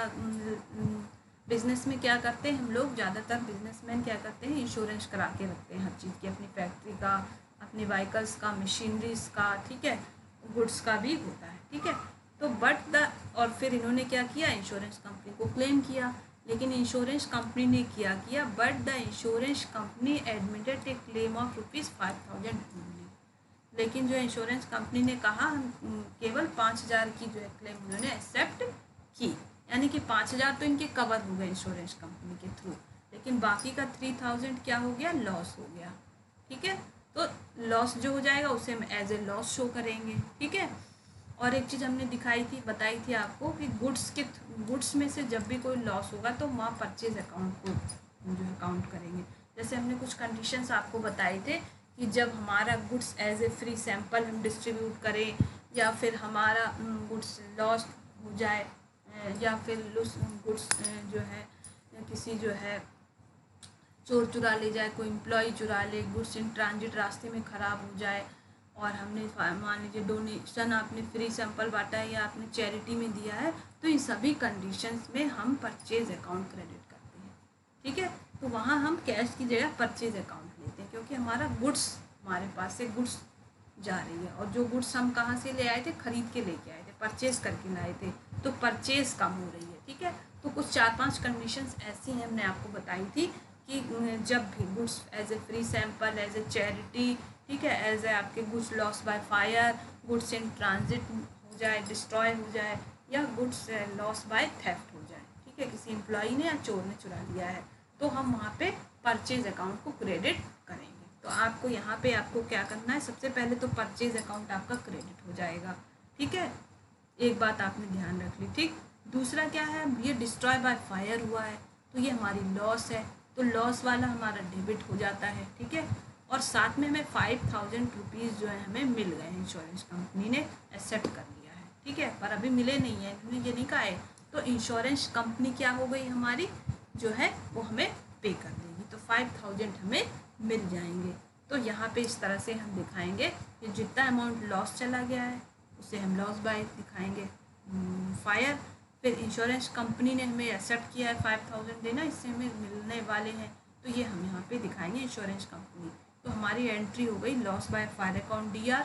बिज़नेस में क्या करते हैं हम लोग, ज़्यादातर बिजनेसमैन क्या करते हैं, इंश्योरेंस करा के रखते हैं हर चीज़ की, अपनी फैक्ट्री का, अपने व्हीकल्स का, मशीनरीज का, ठीक है, गुड्स का भी होता है, ठीक है। तो और फिर इन्होंने क्या किया, इंश्योरेंस कंपनी को क्लेम किया, लेकिन इंश्योरेंस कंपनी ने क्या किया, but the insurance company admitted A claim of ₹5000 only, लेकिन जो इंश्योरेंस कंपनी ने कहा केवल 5000 की जो है क्लेम उन्होंने एक्सेप्ट की, यानी कि 5000 तो इनके कवर हो गए इंश्योरेंस कंपनी के थ्रू, लेकिन बाकी का 3000 क्या हो गया, लॉस हो गया, ठीक है। तो लॉस जो हो जाएगा उसे हम एज ए लॉस शो करेंगे, ठीक है। और एक चीज़ हमने बताई थी आपको कि गुड्स में से जब भी कोई लॉस होगा तो वहाँ परचेज अकाउंट को जो है काउंट करेंगे। जैसे हमने कुछ कंडीशंस आपको बताए थे कि जब हमारा goods as a free sample हम डिस्ट्रीब्यूट करें, या फिर हमारा गुड्स लॉस हो जाए, या फिर गुड्स जो है किसी जो है चोर चुरा ले जाए, कोई एम्प्लॉय चुरा ले, गुड्स इन ट्रांजिट रास्ते में ख़राब हो जाए, और हमने मान लीजिए डोनेशन आपने फ्री सैंपल बांटा है या आपने चैरिटी में दिया है, तो इन सभी कंडीशंस में हम परचेज अकाउंट क्रेडिट करते हैं, ठीक है। तो वहाँ हम कैश की जगह परचेज अकाउंट लेते हैं, क्योंकि हमारा गुड्स, हमारे पास से गुड्स जा रही है, और जो गुड्स हम कहाँ से ले आए थे, खरीद के लेके आए थे, परचेज करके लाए थे, तो परचेज कम हो रही है, ठीक है। तो कुछ 4-5 कंडीशंस ऐसी हैं हमने आपको बताई थी कि जब भी goods as a free sample, as a charity, ठीक है, एज ए आपके goods loss by fire, goods in transit हो जाए, डिस्ट्रॉय हो जाए, या गुड्स लॉस बाय थेफ्ट हो जाए, ठीक है, किसी एम्प्लॉई ने या चोर ने चुरा लिया है, तो हम वहाँ पे परचेज अकाउंट को क्रेडिट करेंगे। तो आपको यहाँ पे आपको क्या करना है, सबसे पहले तो परचेज अकाउंट आपका क्रेडिट हो जाएगा, ठीक है, एक बात आपने ध्यान रख ली, ठीक। दूसरा क्या है, ये डिस्ट्रॉय बाय फायर हुआ है, तो ये हमारी लॉस है, तो लॉस वाला हमारा डेबिट हो जाता है, ठीक है। और साथ में हमें 5000 रुपीज़ जो है हमें मिल गए हैं, इंश्योरेंस कंपनी ने एक्सेप्ट कर लिया है, ठीक है, पर अभी मिले नहीं है, इन्होंने ये नहीं कहा है, तो इंश्योरेंस कंपनी क्या हो गई हमारी जो है वो हमें पे कर देगी, तो 5000 हमें मिल जाएंगे। तो यहाँ पे इस तरह से हम दिखाएंगे कि जितना अमाउंट लॉस चला गया है उसे हम लॉस बाय दिखाएंगे फायर, फिर इंश्योरेंस कंपनी ने हमें एक्सेप्ट किया है 5000 देना, इससे हमें मिलने वाले हैं, तो ये हम यहाँ पे दिखाएंगे इंश्योरेंस कंपनी। तो हमारी एंट्री हो गई loss by fire account DR,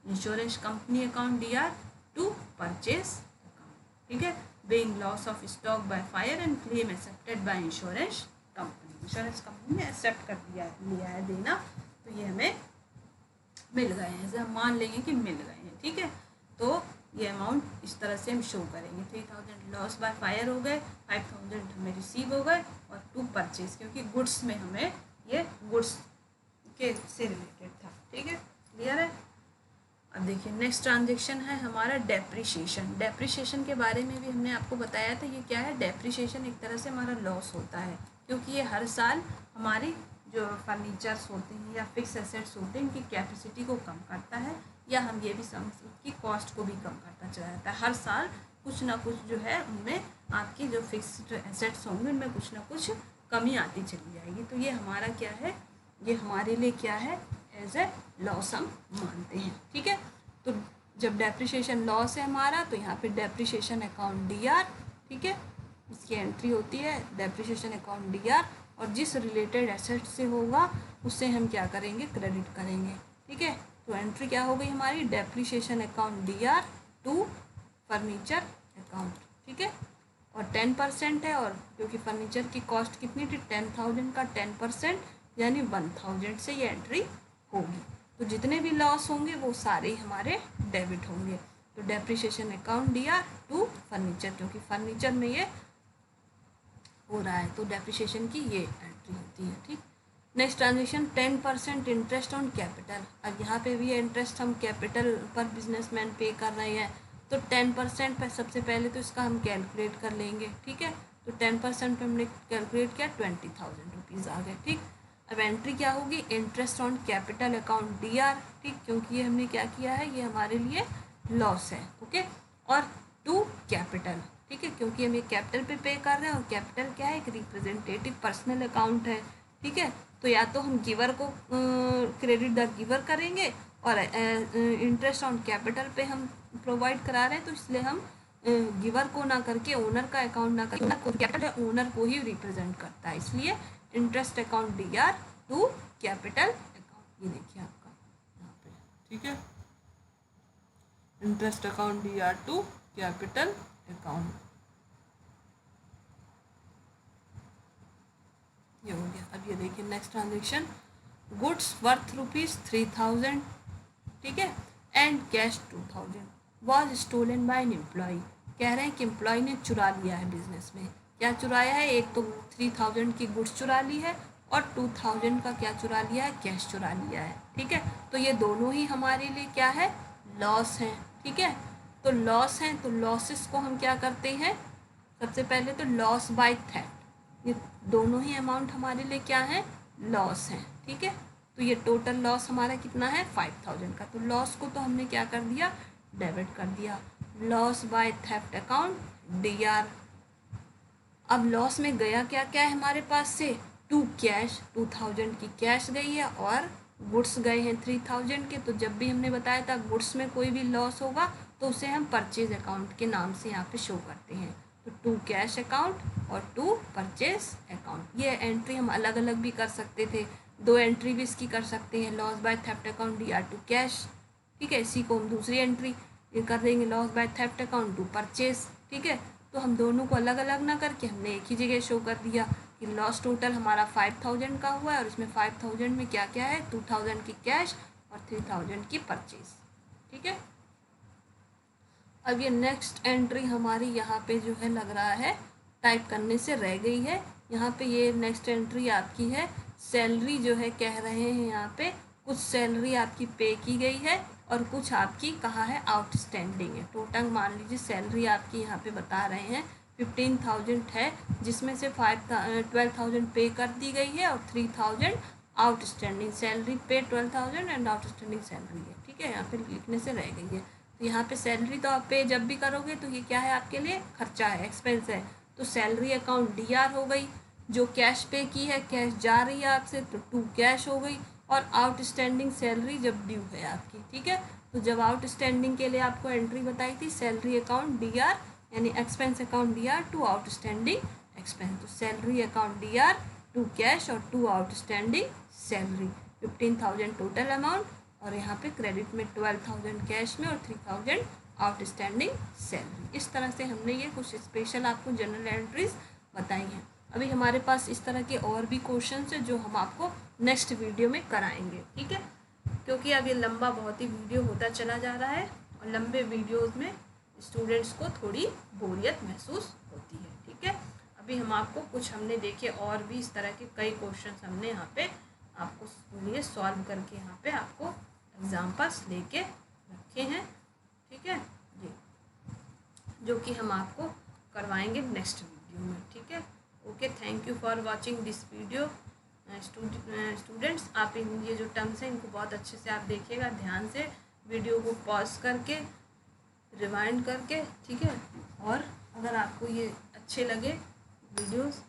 insurance company account DR to purchase account, ठीक है, being loss of stock by fire and claim accepted by insurance company, insurance company ने एक्सेप्ट कर लिया है देना, तो ये हमें मिल गए हैं, जैसे हम मान लेंगे कि मिल गए हैं, ठीक है। तो ये अमाउंट इस तरह से हम शो करेंगे, 3000 लॉस बाय फायर हो गए, 5000 हमें रिसीव हो गए, और टू परचेज, क्योंकि गुड्स में हमें ये गुड्स के से रिलेटेड था, ठीक है, क्लियर है। अब देखिए नेक्स्ट ट्रांजेक्शन है हमारा डेप्रिसिएशन। डेप्रिसिएशन के बारे में भी हमने आपको बताया था, ये क्या है, डेप्रिसिएशन एक तरह से हमारा लॉस होता है, क्योंकि ये हर साल हमारी जो फर्नीचर्स होते हैं या फिक्स एसेट्स होते हैं इनकी कैपेसिटी को कम करता है, या हम ये भी समझ सकते कि कॉस्ट को भी कम करता चला जाता है। हर साल कुछ ना कुछ जो है उनमें आपकी जो फिक्स्ड एसेट्स होंगे उनमें कुछ ना कुछ कमी आती चली जाएगी। तो ये हमारा क्या है, ये हमारे लिए क्या है, एज ए लॉस हम मानते हैं। ठीक है, तो जब डेप्रिसिएशन लॉस है हमारा तो यहाँ पे डेप्रिसिएशन अकाउंट डीआर, ठीक है, इसकी एंट्री होती है डेप्रिसिएशन अकाउंट डीआर, और जिस रिलेटेड एसेट से होगा उससे हम क्या करेंगे, क्रेडिट करेंगे। ठीक है, तो एंट्री क्या हो गई हमारी, depreciation account DR to furniture account. ठीक है, और 10% है, और क्योंकि फर्नीचर की कॉस्ट कितनी थी 10,000 का 10% यानी 1,000 से ये एंट्री होगी। तो जितने भी लॉस होंगे वो सारे ही हमारे डेबिट होंगे। तो depreciation account DR to furniture, क्योंकि फर्नीचर में ये हो रहा है तो डेप्रिसिएशन की ये एंट्री होती है। ठीक, next transaction 10% interest on capital. अब यहाँ पे भी इंटरेस्ट हम कैपिटल पर बिजनेसमैन पे कर रहे हैं, तो 10% पर सबसे पहले तो इसका हम कैलकुलेट कर लेंगे। ठीक है, तो 10% पर हमने कैलकुलेट किया 20,000 रुपीज़ आ गए। ठीक, अब एंट्री क्या होगी, interest on capital account DR. ठीक, क्योंकि ये हमने क्या किया है, ये हमारे लिए लॉस है। ओके, और टू कैपिटल, ठीक है, क्योंकि हम ये कैपिटल पे कर रहे हैं, और कैपिटल क्या है, एक रिप्रेजेंटेटिव पर्सनल अकाउंट है। ठीक है, तो या तो हम गिवर को क्रेडिट द गिवर करेंगे, और इंटरेस्ट ऑन कैपिटल पे हम प्रोवाइड करा रहे हैं, तो इसलिए हम गिवर को ना करके ओनर का अकाउंट ना करके कैपिटल है ओनर को ही रिप्रेजेंट करता है, इसलिए interest account DR to capital account. ये देखिए आपका यहाँ पे, ठीक है, interest account DR to capital account, ये हो गया। अब ये देखिए नेक्स्ट ट्रांजेक्शन, गुड्स वर्थ ₹3,000, ठीक है, and cash 2,000 was stolen by an employee. कह रहे हैं कि एम्प्लॉय ने चुरा लिया है बिजनेस में। क्या चुराया है, एक तो 3,000 की गुड्स चुरा ली है, और 2,000 का क्या चुरा लिया है, कैश चुरा लिया है। ठीक है, तो ये दोनों ही हमारे लिए क्या है, लॉस है। ठीक है, तो लॉस है, तो लॉसेस को हम क्या करते हैं, सबसे पहले तो लॉस बाय थेफ्ट, ये दोनों ही अमाउंट हमारे लिए क्या है, लॉस है। ठीक है, तो ये टोटल लॉस हमारा कितना है 5,000 का, तो लॉस को तो हमने क्या कर दिया, डेबिट कर दिया। Loss by theft account D R. अब लॉस में गया क्या क्या है हमारे पास से, टू कैश, 2,000 की कैश गई है, और गुड्स गए हैं 3,000 के। तो जब भी हमने बताया था गुड्स में कोई भी लॉस होगा तो उसे हम परचेज अकाउंट के नाम से यहाँ पे शो करते हैं। तो टू कैश अकाउंट और टू परचेज अकाउंट, ये एंट्री हम अलग अलग भी कर सकते थे, दो एंट्री भी इसकी कर सकते हैं, loss by theft account DR to cash. ठीक है, इसी को हम दूसरी एंट्री ये कर देंगे, loss by theft account to purchase. ठीक है, तो हम दोनों को अलग अलग ना करके हमने एक ही जगह शो कर दिया कि लॉस टोटल हमारा 5,000 का हुआ है, और इसमें 5,000 में क्या क्या है, 2,000 की कैश और 3,000 की परचेज। ठीक है, अब ये नेक्स्ट एंट्री हमारी यहाँ पे जो है लग रहा है टाइप करने से रह गई है। यहाँ पे ये नेक्स्ट एंट्री आपकी है, सैलरी जो है कह रहे हैं यहाँ पे कुछ सैलरी आपकी पे की गई है और कुछ आपकी कहाँ है, आउटस्टैंडिंग है। टोटल मान लीजिए सैलरी आपकी यहाँ पे बता रहे हैं 15,000 है, जिसमें से 12,000 पे कर दी गई है और 3,000 आउटस्टैंडिंग सैलरी पे 12,000 एंड आउटस्टैंडिंग सैलरी है। ठीक है, यहाँ पे लिखने से रह गई है। तो यहाँ पे सैलरी तो आप पे जब भी करोगे तो ये क्या है, आपके लिए खर्चा है, एक्सपेंस है, तो सैलरी अकाउंट डीआर हो गई। जो कैश पे की है, कैश जा रही है आपसे, तो टू कैश हो गई। और आउटस्टैंडिंग सैलरी जब ड्यू है आपकी। ठीक है, तो जब आउटस्टैंडिंग के लिए आपको एंट्री बताई थी, सैलरी अकाउंट डीआर यानी expense account DR to outstanding expense, तो salary account DR to cash और to outstanding salary, 15,000 total amount, और यहाँ पे क्रेडिट में 12,000 कैश में और 3,000 आउटस्टैंडिंग सैलरी। इस तरह से हमने ये कुछ स्पेशल आपको जनरल एंट्रीज बताई हैं। अभी हमारे पास इस तरह के और भी क्वेश्चन है जो हम आपको नेक्स्ट वीडियो में कराएंगे। ठीक है, क्योंकि अब ये लंबा बहुत ही वीडियो होता चला जा रहा है, और लंबे वीडियोज़ में स्टूडेंट्स को थोड़ी बोरियत महसूस होती है। ठीक है, अभी हम आपको कुछ हमने देखे और भी इस तरह के कई क्वेश्चन हमने यहाँ पे आपको लिए सॉल्व करके यहाँ पे आपको एग्जाम्पल्स लेके रखे हैं। ठीक है, ये जो कि हम आपको करवाएंगे नेक्स्ट वीडियो में। ठीक है, okay, thank you for watching this video. Students, आप इन ये जो टर्म्स हैं इनको बहुत अच्छे से आप देखिएगा, ध्यान से वीडियो को पॉज करके रिवाइंड करके, ठीक है। और अगर आपको ये अच्छे लगे वीडियोस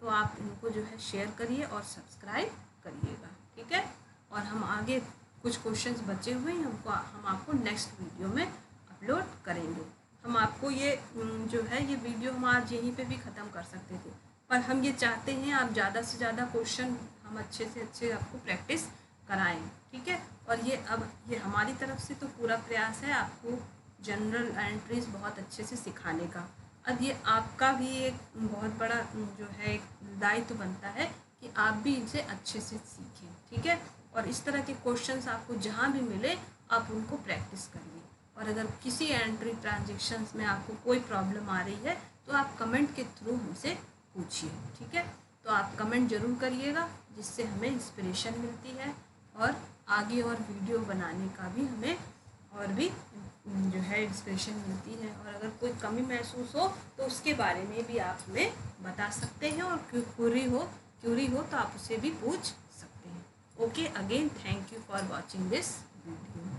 तो आप इनको जो है शेयर करिए और सब्सक्राइब करिएगा, ठीक है। और हम आगे कुछ क्वेश्चंस बचे हुए हैं हम आपको नेक्स्ट वीडियो में अपलोड करेंगे। हम आपको ये जो है ये वीडियो हम आज यहीं पे भी ख़त्म कर सकते थे, पर हम ये चाहते हैं आप ज़्यादा से ज़्यादा क्वेश्चन हम अच्छे से अच्छे आपको प्रैक्टिस कराएं, ठीक है। और ये हमारी तरफ से तो पूरा प्रयास है आपको जनरल एंट्रीज बहुत अच्छे से सिखाने का। अब ये आपका भी एक बहुत बड़ा जो है एक दायित्व बनता है कि आप भी इनसे अच्छे से सीखें, ठीक है। और इस तरह के क्वेश्चंस आपको जहाँ भी मिले आप उनको प्रैक्टिस करिए। और अगर किसी एंट्री ट्रांजेक्शन्स में आपको कोई प्रॉब्लम आ रही है तो आप कमेंट के थ्रू हमसे पूछिए, ठीक है। तो आप कमेंट ज़रूर करिएगा, जिससे हमें इंस्पिरेशन मिलती है और आगे और वीडियो बनाने का भी हमें और भी जो है इंस्पिरेशन मिलती है। और अगर कोई कमी महसूस हो तो उसके बारे में भी आप हमें बता सकते हैं, और क्यूरी हो तो आप उसे भी पूछ सकते हैं। Okay, again thank you for watching this video.